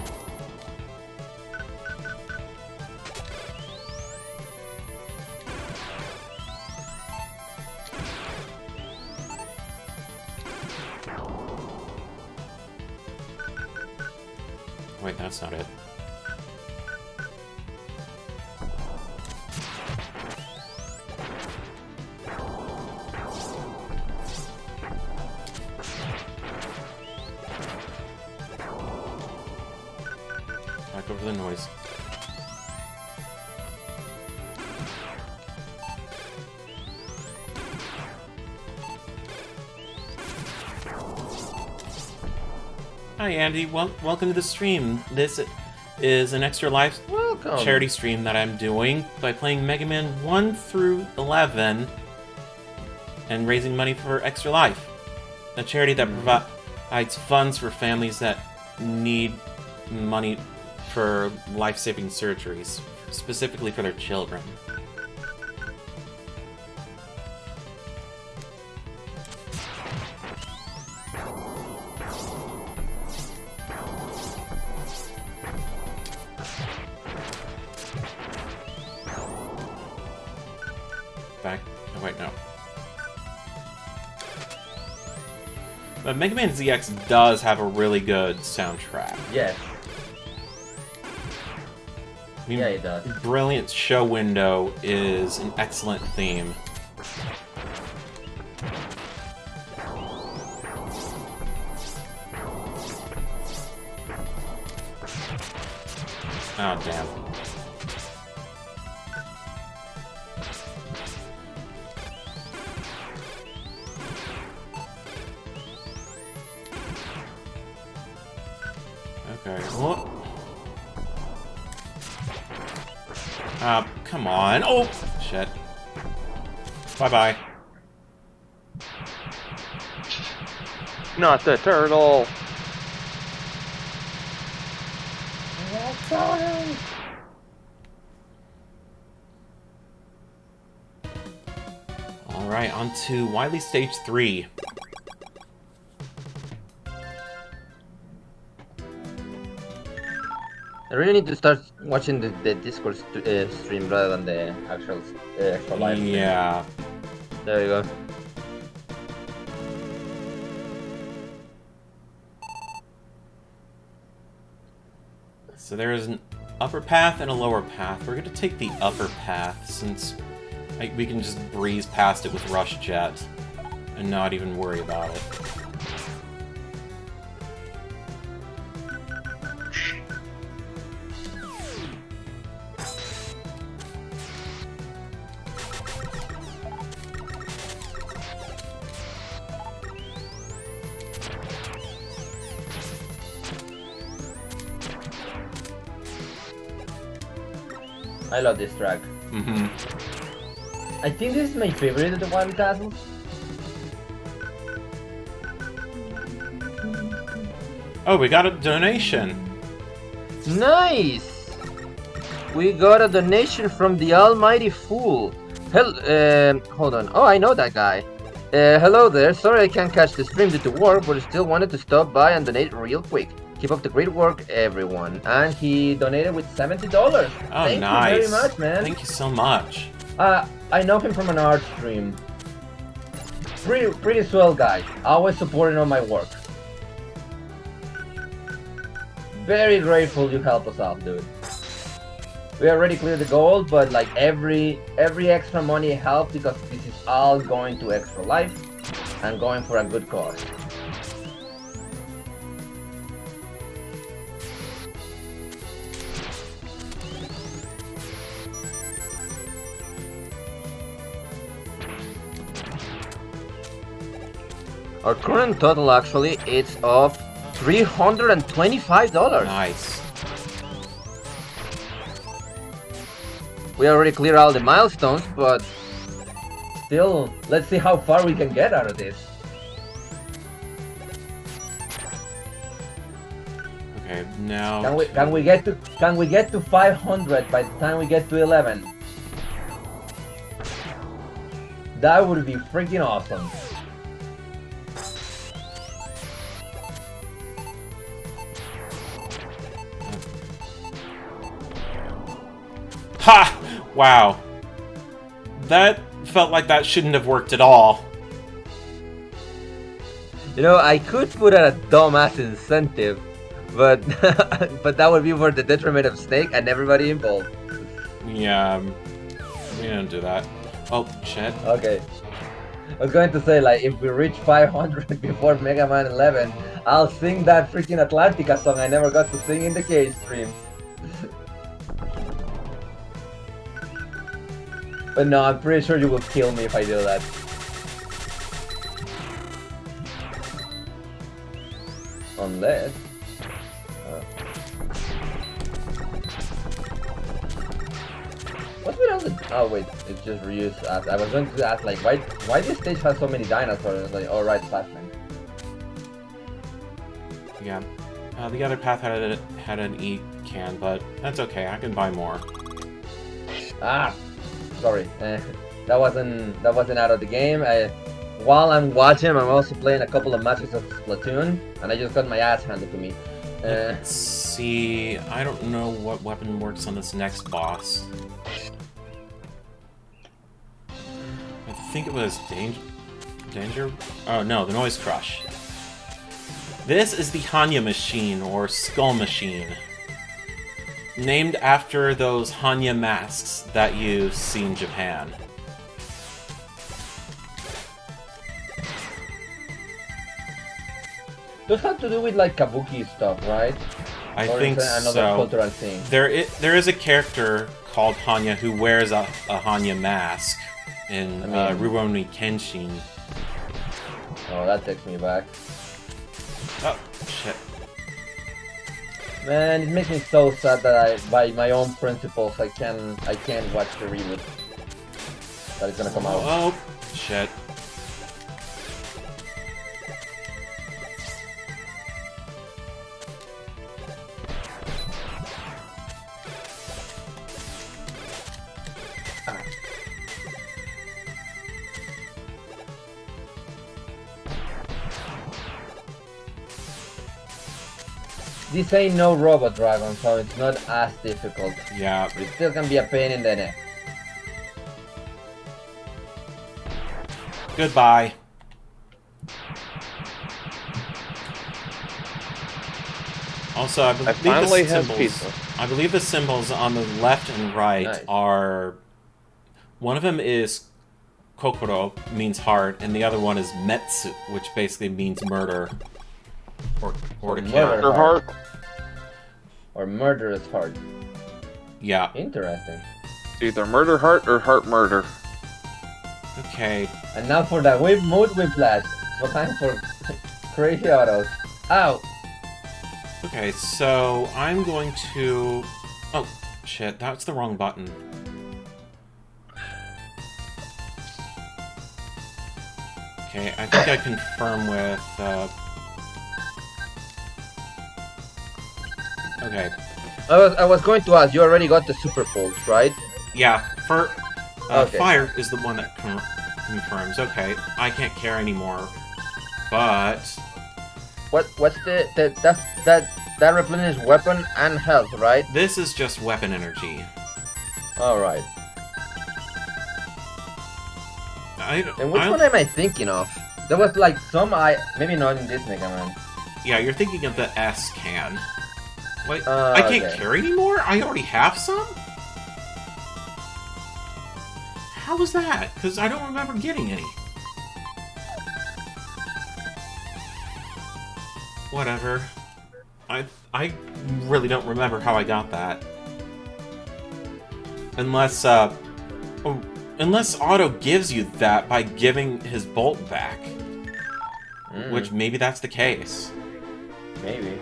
Wait, that's not it. Back over the noise. Hi Andy, welcome to the stream. This is an Extra Life Welcome. charity stream that I'm doing by playing Megaman 1 through 11 and raising money for Extra Life, a charity that provides funds for families that need money for life-saving surgeries, specifically for their children. wait, no. But Mega Man ZX does have a really good soundtrack. Yes. I mean, Yeah, it does. Brilliant Show Window is an excellent theme. Oh, damn. Okay, whoop. Come on. Oh, shit. Bye-bye. Not the turtle. Alright, on to Wily Stage 3. I really need to start watching the Discord stream rather than the actual extra live stream. Yeah. There you go. So there is an upper path and a lower path. We're going to take the upper path since we can just breeze past it with Rush Jet and not even worry about it. I love this track. Mm-hmm. I think this is my favorite of the Wily Castles. Oh, we got a donation. Nice! We got a donation from the Almighty Fool. Hold on. Oh, I know that guy. Hello there. Sorry I can't catch the stream due to work, but still wanted to stop by and donate real quick. Keep up the great work, everyone. And he donated with $70. Oh, Thank nice. you very much, man. Thank you so much. I know him from an art stream. Pretty swell guy. Always supporting on my work. Very grateful you help us out, dude. We already cleared the goal, but like every extra money helps because this is all going to Extra Life and going for a good cause. Our current total actually is of $325. Nice. We already cleared all the milestones, but still, let's see how far we can get out of this. Okay, now Can we get to 500 by the time we get to 11? That would be freaking awesome. Ha! Wow. That felt like that shouldn't have worked at all. You know, I could put out a dumbass incentive, but but that would be for the detriment of Snake and everybody involved. Yeah, we didn't do that. Oh, shit. Okay. I was going to say, like, if we reach 500 before Mega Man 11, I'll sing that freaking Atlantica song I never got to sing in the cage streams. But no, I'm pretty sure you will kill me if I do that. Unless... What's been on the... Oh wait, it's just reused. I was going to ask, like, why this stage has so many dinosaurs? Like, alright, Slashman. Yeah. The other path had an E can, but that's okay. I can buy more. Ah! Sorry, that wasn't out of the game. While I'm watching, I'm also playing a couple of matches of Splatoon, and I just got my ass handed to me. Let's see. I don't know what weapon works on this next boss. I think it was Danger? Oh no, the Noise Crush. This is the Hannya Machine, or Skull Machine. Named after those Hannya masks that you see in Japan. Those have to do with like kabuki stuff, right? I Or think is it another so. cultural thing? There is a character called Hannya who wears a Hannya mask in Rurouni Kenshin. Oh, that takes me back. Oh, shit. Man, it makes me so sad that by my own principles, I can't watch the reboot that is gonna come out. Oh, shit. This ain't no Robot Dragon, so it's not as difficult. Yeah. It still can be a pain in the neck. Goodbye. Also, I believe finally the have symbols. pizza. I believe the symbols on the left and right Nice. are. One of them is Kokoro, means heart, and the other one is Metsu, which basically means murder. Or to kill. Murder. Your heart. Or Murderous Heart. Yeah. Interesting. It's either murder heart or heart murder. Okay. And now for the mood whiplash. So time for crazy autos. Ow! Okay, so I'm going to... Oh, shit, that's the wrong button. Okay, I think I confirm with... Okay. I was going to ask, you already got the Super Pulse, right? Yeah, for... Okay. Fire is the one that confirms. Okay, I can't care anymore. But... What's that replenishes weapon and health, right? This is just weapon energy. Alright. And which I one am I thinking of? There was like some maybe not in this Mega Man. Yeah, you're thinking of the S can. Like, Oh, I can't okay. carry anymore? I already have some? How was that? Because I don't remember getting any. Whatever. I really don't remember how I got that. Unless, unless Otto gives you that by giving his bolt back. Which, maybe that's the case. Maybe.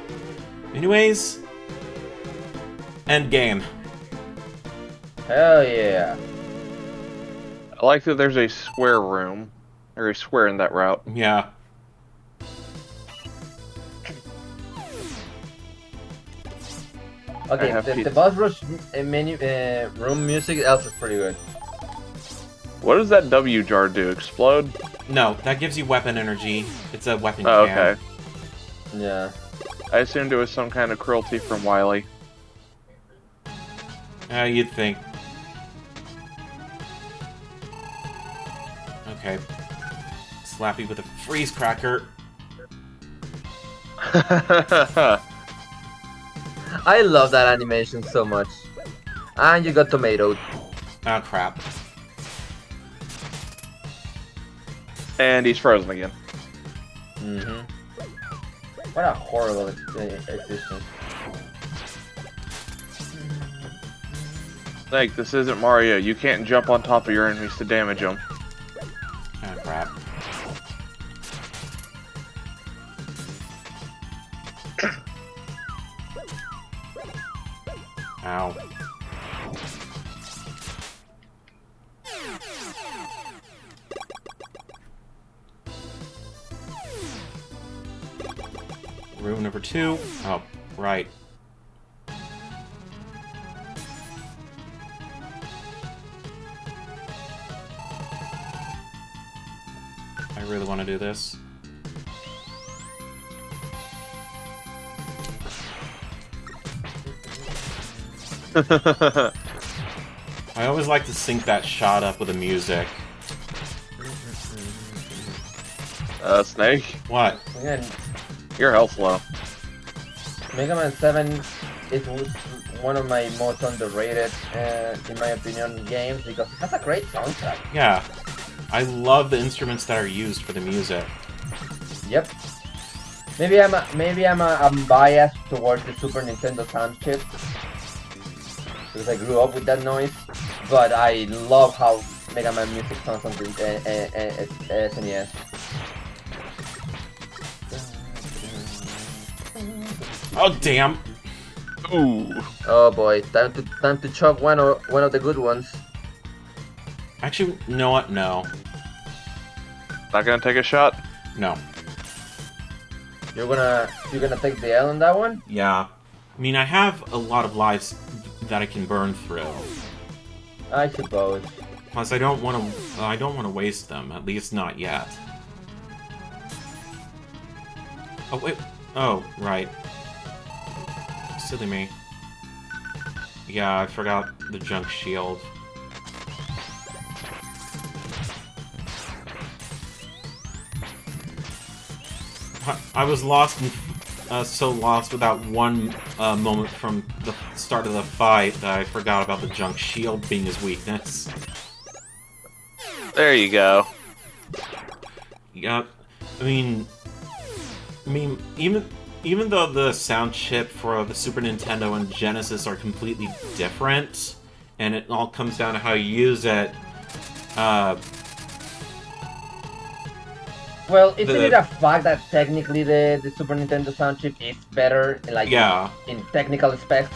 Anyways... End game. Hell yeah. I like that there's a square room. Or a square in that route. Yeah. I Okay, have the pizza. boss rush room music also is pretty good. What does that W jar do? Explode? No, that gives you weapon energy. It's a weapon Oh, can. okay. Yeah. I assumed it was some kind of cruelty from Wily. You'd think. Okay. Slap you with a freeze cracker. I love that animation so much. And you got tomatoed. Oh, crap. And he's frozen again. What a horrible existence. Like, this isn't Mario. You can't jump on top of your enemies to damage them. Oh, crap. Ow. Room number 2. Oh, right. I really want to do this. I always like to sync that shot up with the music. Snake, What? Again, your health's low. Mega Man 7 is one of my most underrated, in my opinion, games because it has a great soundtrack. Yeah. I love the instruments that are used for the music. Yep. Maybe I'm biased towards the Super Nintendo sound chip because I grew up with that noise, but I love how Mega Man music sounds on the SNES. Oh, damn. Ooh. Oh boy, time to chop one of the good ones. Actually, you know what? No. Not gonna take a shot? No. You're gonna take the L on that one? Yeah. I mean, I have a lot of lives that I can burn through. I suppose. Plus, I don't want to waste them. At least not yet. Oh wait. Oh right. Silly me. Yeah, I forgot the junk shield. I was lost, so lost without one moment from the start of the fight that I forgot about the junk shield being his weakness. There you go. Yeah, I mean, even though the sound chip for the Super Nintendo and Genesis are completely different, and it all comes down to how you use it. Well, isn't it a fact that technically the Super Nintendo sound chip is better, like in technical specs?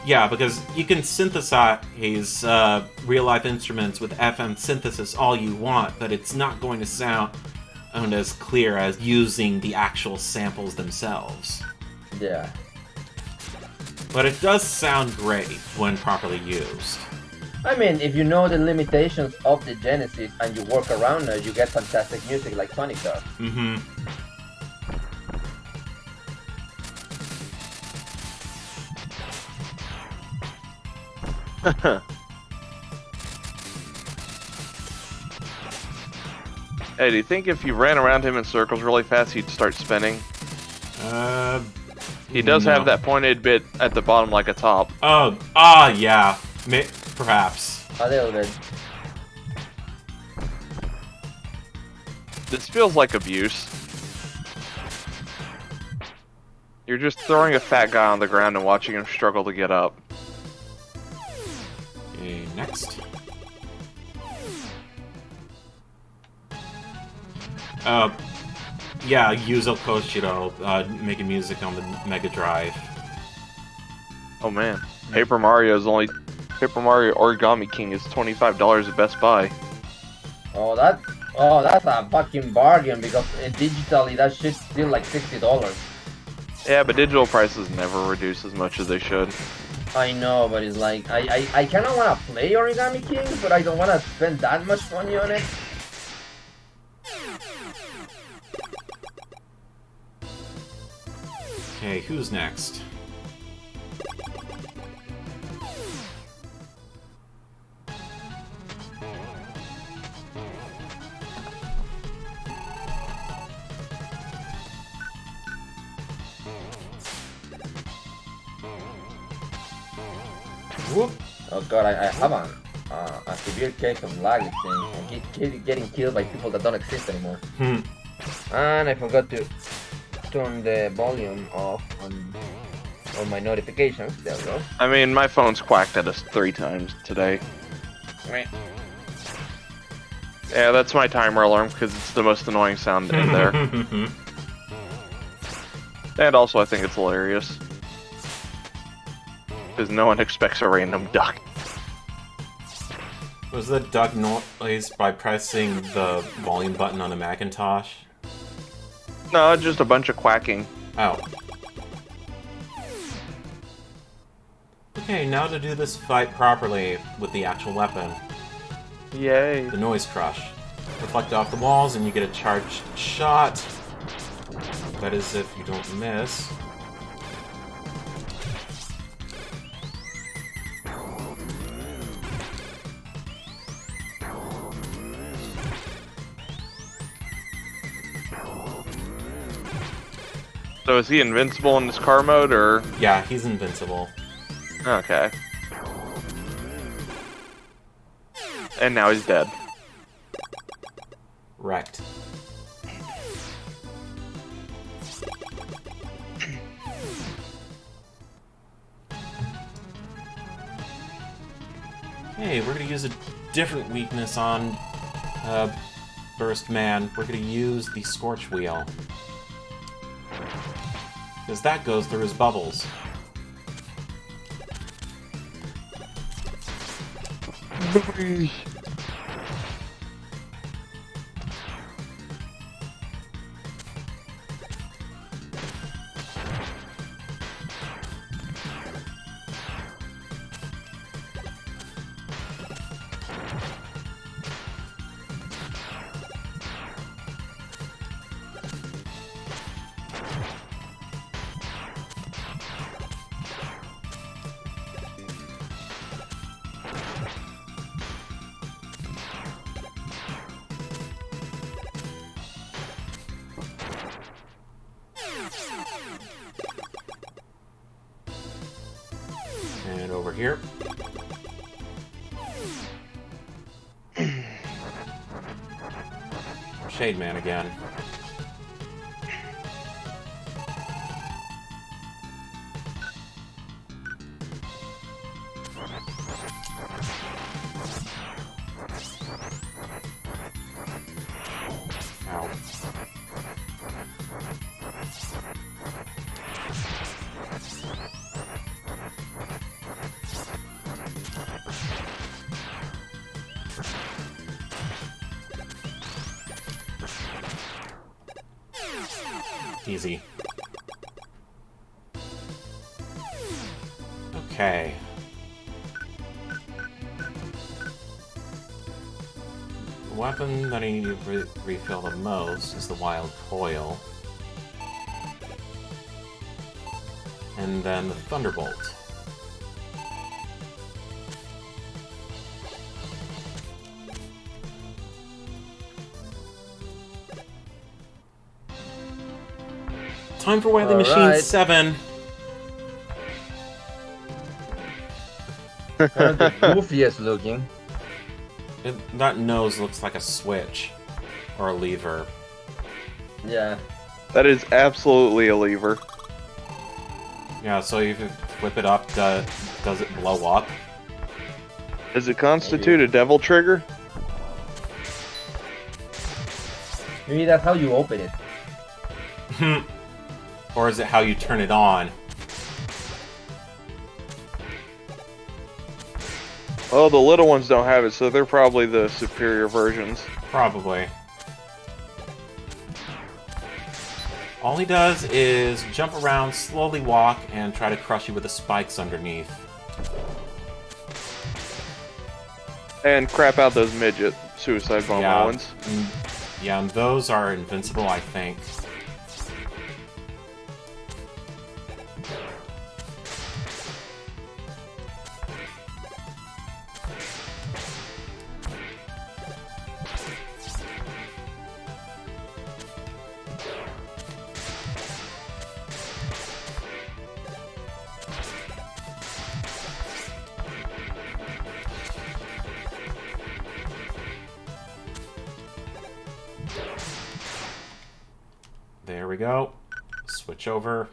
Yeah, because you can synthesize real-life instruments with FM synthesis all you want, but it's not going to sound as clear as using the actual samples themselves. Yeah. But it does sound great when properly used. I mean, if you know the limitations of the Genesis and you work around it, you get fantastic music like Sonic does. Mm-hmm. Hey, do you think if you ran around him in circles really fast, he'd start spinning? He does have that pointed bit at the bottom like a top. Oh, yeah. Perhaps. A little bit. This feels like abuse. You're just throwing a fat guy on the ground and watching him struggle to get up. Okay, next. Yeah, Yuzo Koshiro, making music on the Mega Drive. Oh man, Paper Mario Origami King is $25 at Best Buy. Oh, that's a fucking bargain because digitally that shit's still like $60. Yeah, but digital prices never reduce as much as they should. I know, but it's like I kind of want to play Origami King, but I don't want to spend that much money on it. Okay, who's next? Whoop. Oh god, I have a severe case of lag, it seems. I keep getting killed by people that don't exist anymore. And I forgot to turn the volume off on my notifications. There we go. I mean, my phone's quacked at us 3 times today. Right. Yeah, that's my timer alarm because it's the most annoying sound in there. And also, I think it's hilarious. Because no one expects a random duck. Was the duck noise by pressing the volume button on a Macintosh? No, just a bunch of quacking. Oh. Okay, now to do this fight properly with the actual weapon. Yay. The Noise Crush. Reflect off the walls and you get a charged shot. That is if you don't miss. So is he invincible in this car mode, or? Yeah, he's invincible. Okay. And now he's dead. Wrecked. Hey, we're gonna use a different weakness on Burstman. We're gonna use the Scorch Wheel. Because that goes through his bubbles. And over here. Shademan again. Ow. Easy. Okay. The weapon that I need to refill the most is the Wild Coil. And then the Thunderbolt. Time for Wily Machine Alright. 7. Kind of the goofiest looking. That nose looks like a switch. Or a lever. Yeah. That is absolutely a lever. Yeah, so if you whip it up, does it blow up? Does it constitute a devil trigger? Maybe that's how you open it. Or is it how you turn it on? Well, the little ones don't have it, so they're probably the superior versions. Probably. All he does is jump around, slowly walk, and try to crush you with the spikes underneath. And crap out those midget suicide bomb ones. Yeah, and those are invincible, I think. There we go. Switch over.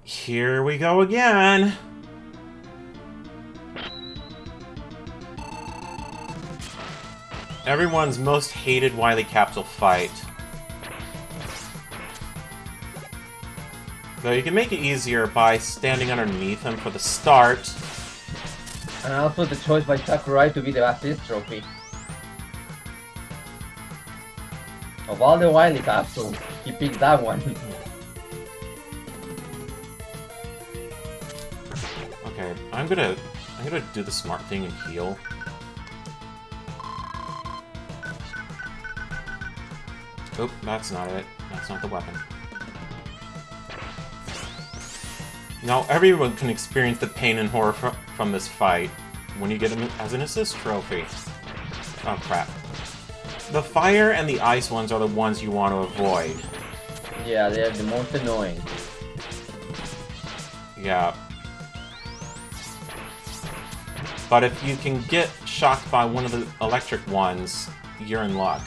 Here we go again. Everyone's most hated Wily Capsule fight. Though you can make it easier by standing underneath him for the start. And also the choice by Sakurai to be the assist trophy. Of all the Wily capsules, he picked that one. Okay, I'm gonna do the smart thing and heal. Oop, that's not it. That's not the weapon. Now, everyone can experience the pain and horror from this fight when you get him as an assist trophy. Oh, crap. The fire and the ice ones are the ones you want to avoid. Yeah, they're the most annoying. Yeah. But if you can get shocked by one of the electric ones, you're in luck.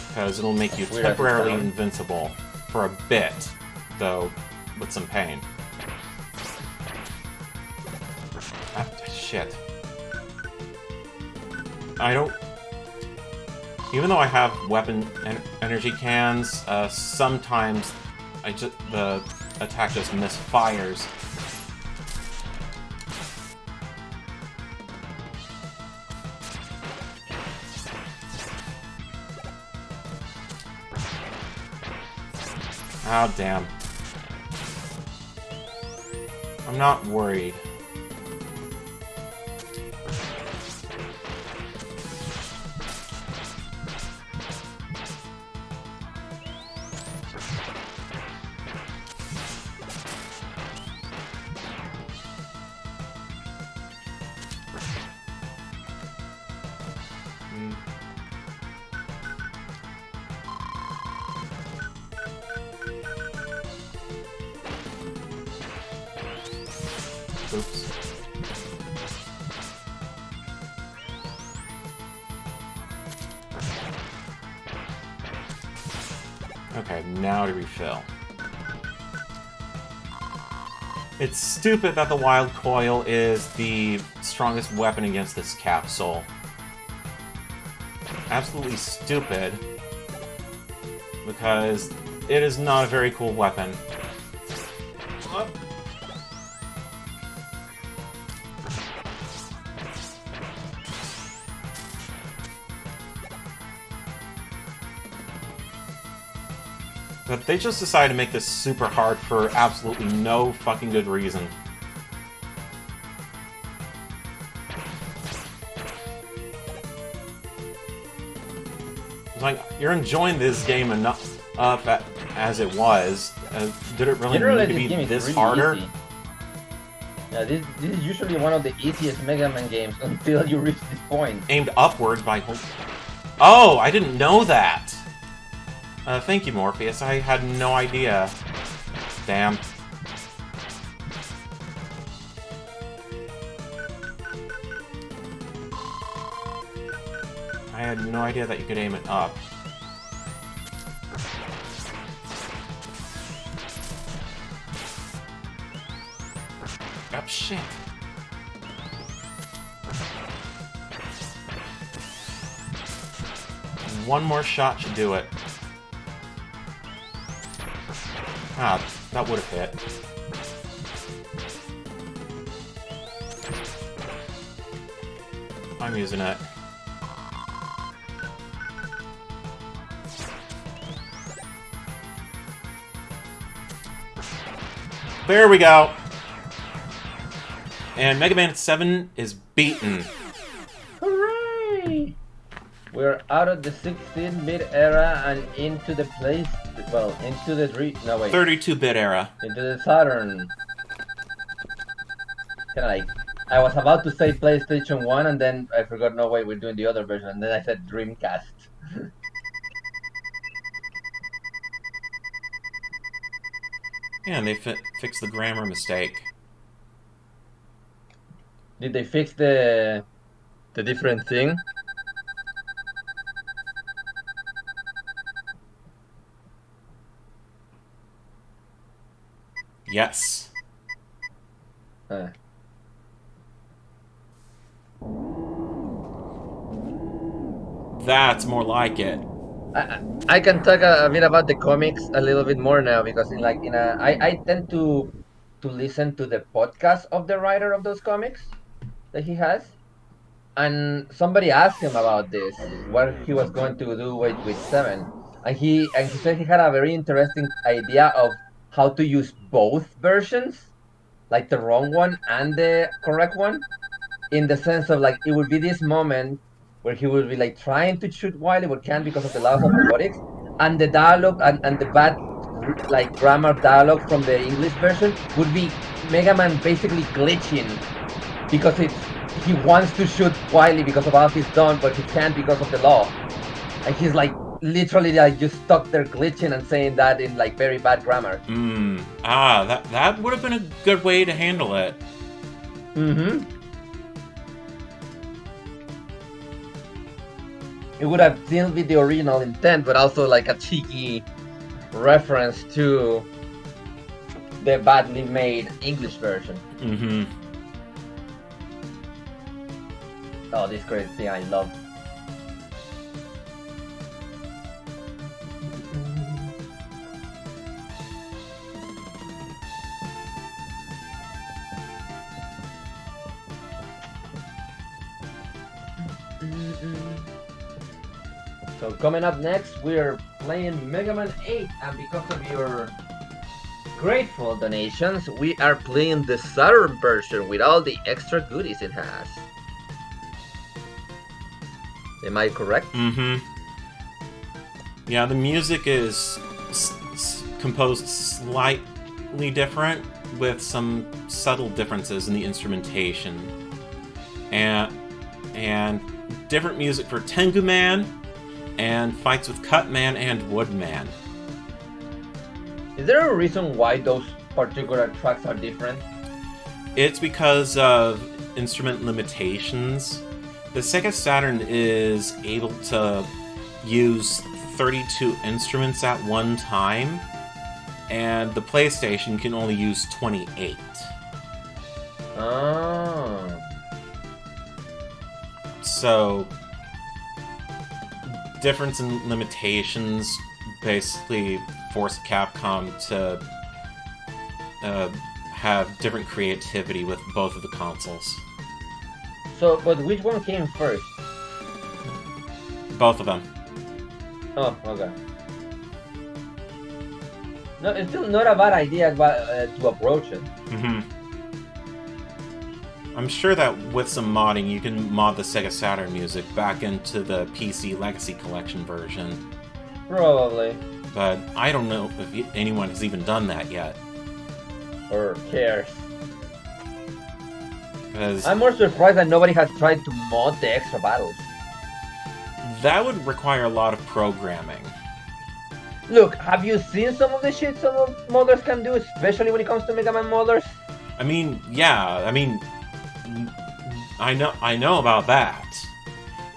Because it'll make you temporarily invincible for a bit, though with some pain. Ah, shit. I don't... Even though I have weapon energy cans, sometimes the attack just misfires. Oh, damn. I'm not worried. Oops. Okay, now to refill. It's stupid that the Wild Coil is the strongest weapon against this capsule. Absolutely stupid. Because it is not a very cool weapon. But they just decided to make this super hard for absolutely no fucking good reason. It's like, you're enjoying this game enough as it was. Did it really need to be this really harder? Easy. Yeah, this is usually one of the easiest Mega Man games until you reach this point. Aimed upward by... Oh, I didn't know that! Thank you, Morpheus. I had no idea. Damn. I had no idea that you could aim it up. Oh, shit. One more shot should do it. Ah, that would have hit. I'm using it. There we go! And Mega Man 7 is beaten. Hooray! We're out of the 16-bit era and into the place... Well, into the... 32-bit era. Into the Saturn. Kinda like... I was about to say PlayStation 1 and then I forgot, no wait, we're doing the other version. And then I said Dreamcast. Yeah, and they fixed the grammar mistake. Did they fix the different thing? Yes. That's more like it. I can talk a bit about the comics a little bit more now because I tend to listen to the podcast of the writer of those comics that he has, and somebody asked him about this, what he was going to do with 7, and he said he had a very interesting idea of how to use both versions, like the wrong one and the correct one, in the sense of like it would be this moment where he would be like trying to shoot Wily but can't because of the laws of robotics, and the dialogue and the bad like grammar dialogue from the English version would be Mega Man basically glitching because he wants to shoot Wily because of what he's done, but he can't because of the law. And he's like literally like just stuck there glitching and saying that in like very bad grammar. That would have been a good way to handle it. Mm-hmm. It would have still been the original intent, but also like a cheeky reference to the badly made English version. Mm-hmm. Oh, this great thing I love. So coming up next, we're playing Mega Man 8, and because of your grateful donations, we are playing the Saturn version with all the extra goodies it has. Am I correct? Mm-hmm. Yeah, the music is composed slightly different, with some subtle differences in the instrumentation. And different music for Tengu Man, and fights with Cutman and Woodman. Is there a reason why those particular tracks are different? It's because of instrument limitations. The Sega Saturn is able to use 32 instruments at one time, and the PlayStation can only use 28. Oh. So, difference in limitations basically forced Capcom to have different creativity with both of the consoles. So, but which one came first? Both of them. Oh, okay. No, it's still not a bad idea to approach it. Mm-hmm. I'm sure that with some modding, you can mod the Sega Saturn music back into the PC Legacy Collection version. Probably. But I don't know if anyone has even done that yet. Or cares. Because I'm more surprised that nobody has tried to mod the extra battles. that would require a lot of programming. Look, have you seen some of the shit some of modders can do, especially when it comes to Mega Man modders? I mean, yeah, I know about that.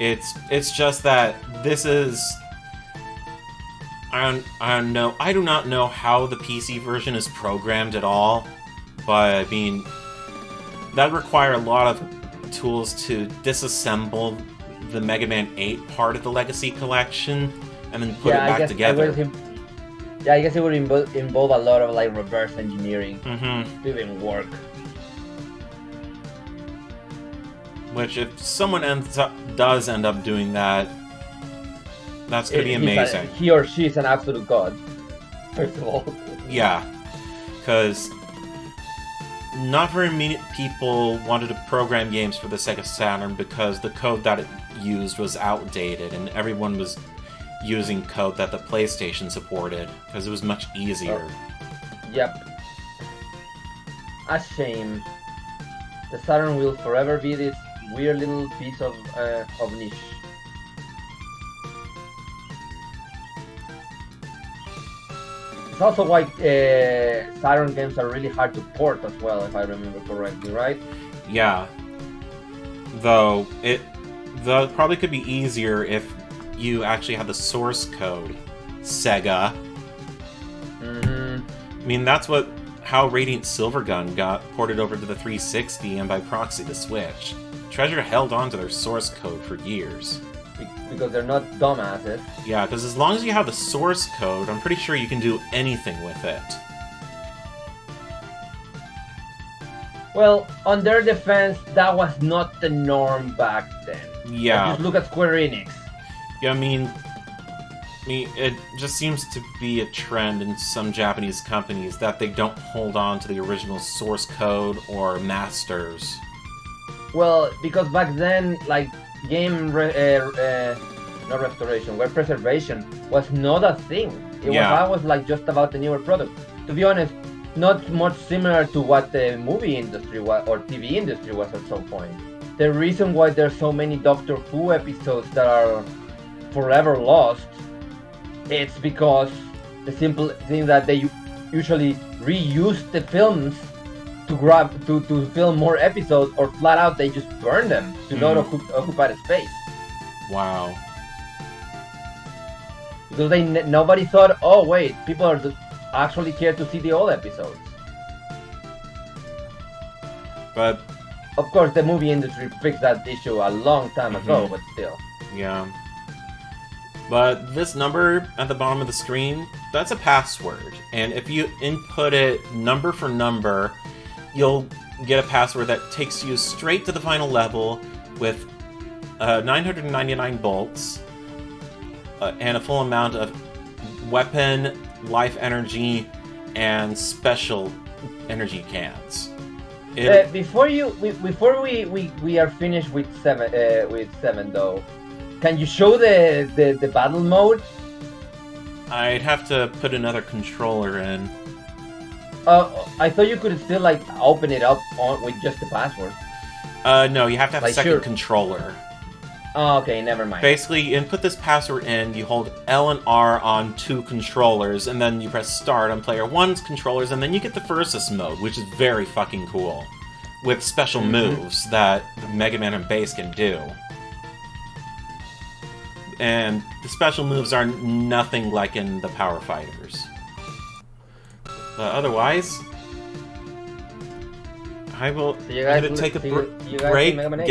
It's just that this is... I do not know how the PC version is programmed at all, but I mean, that would require a lot of tools to disassemble the Mega Man 8 part of the Legacy Collection and then put it back together. I guess it would involve a lot of like reverse engineering Mm-hmm. to even work. Which, if someone does end up doing that, that's gonna be amazing. He or she is an absolute god, first of all. Yeah, because not very many people wanted to program games for the Sega Saturn because the code that it used was outdated, and everyone was using code that the PlayStation supported because it was much easier. Oh. Yep. A shame. The Saturn will forever be this weird little piece of niche. It's also why Saturn games are really hard to port as well, if I remember correctly, right? Yeah. Though it probably could be easier if you actually had the source code. Sega. Mm-hmm. I mean, that's how Radiant Silvergun got ported over to the 360 and by proxy the Switch. Treasure held on to their source code for years. Because they're not dumbasses. Yeah, because as long as you have the source code, I'm pretty sure you can do anything with it. Well, on their defense, that was not the norm back then. Yeah. Just look at Square Enix. Yeah, I mean, it just seems to be a trend in some Japanese companies that they don't hold on to the original source code or masters. Well, because back then, like, not restoration, web preservation was not a thing. It was Yeah. always like just about the newer product. To be honest, not much similar to what the movie industry was or TV industry was at some point. The reason why there's so many Doctor Who episodes that are forever lost, it's because the simple thing that they usually reuse the films to film more episodes, or flat out they just burn them to not occupy the space. Wow. Because nobody thought, oh wait, people are actually care to see the old episodes. But Of course, the movie industry fixed that issue a long time ago, but still. yeah. But this number at the bottom of the screen, that's a password. And if you input it number for number, you'll get a password that takes you straight to the final level with 999 bolts and a full amount of weapon, life energy, and special energy cans. Before we are finished with seven though, can you show the battle mode? I'd have to put another controller in. I thought you could still like open it up with just the password. No, you have to have a Like, second sure. controller. Oh, okay, never mind. Basically, you input this password in, you hold L and R on two controllers, and then you press start on player one's controllers, and then you get the versus mode, which is very fucking cool. With special moves that Megaman and Bass can do. And the special moves are nothing like in the Power Fighters. Otherwise, I will So you guys I'm gonna take a see you guys break, see Megaman 8?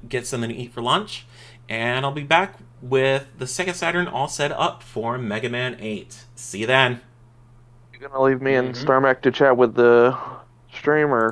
get something to eat for lunch, and I'll be back with the Sega Saturn all set up for Mega Man 8. See you then. You gonna leave me and Starmac to chat with the streamer?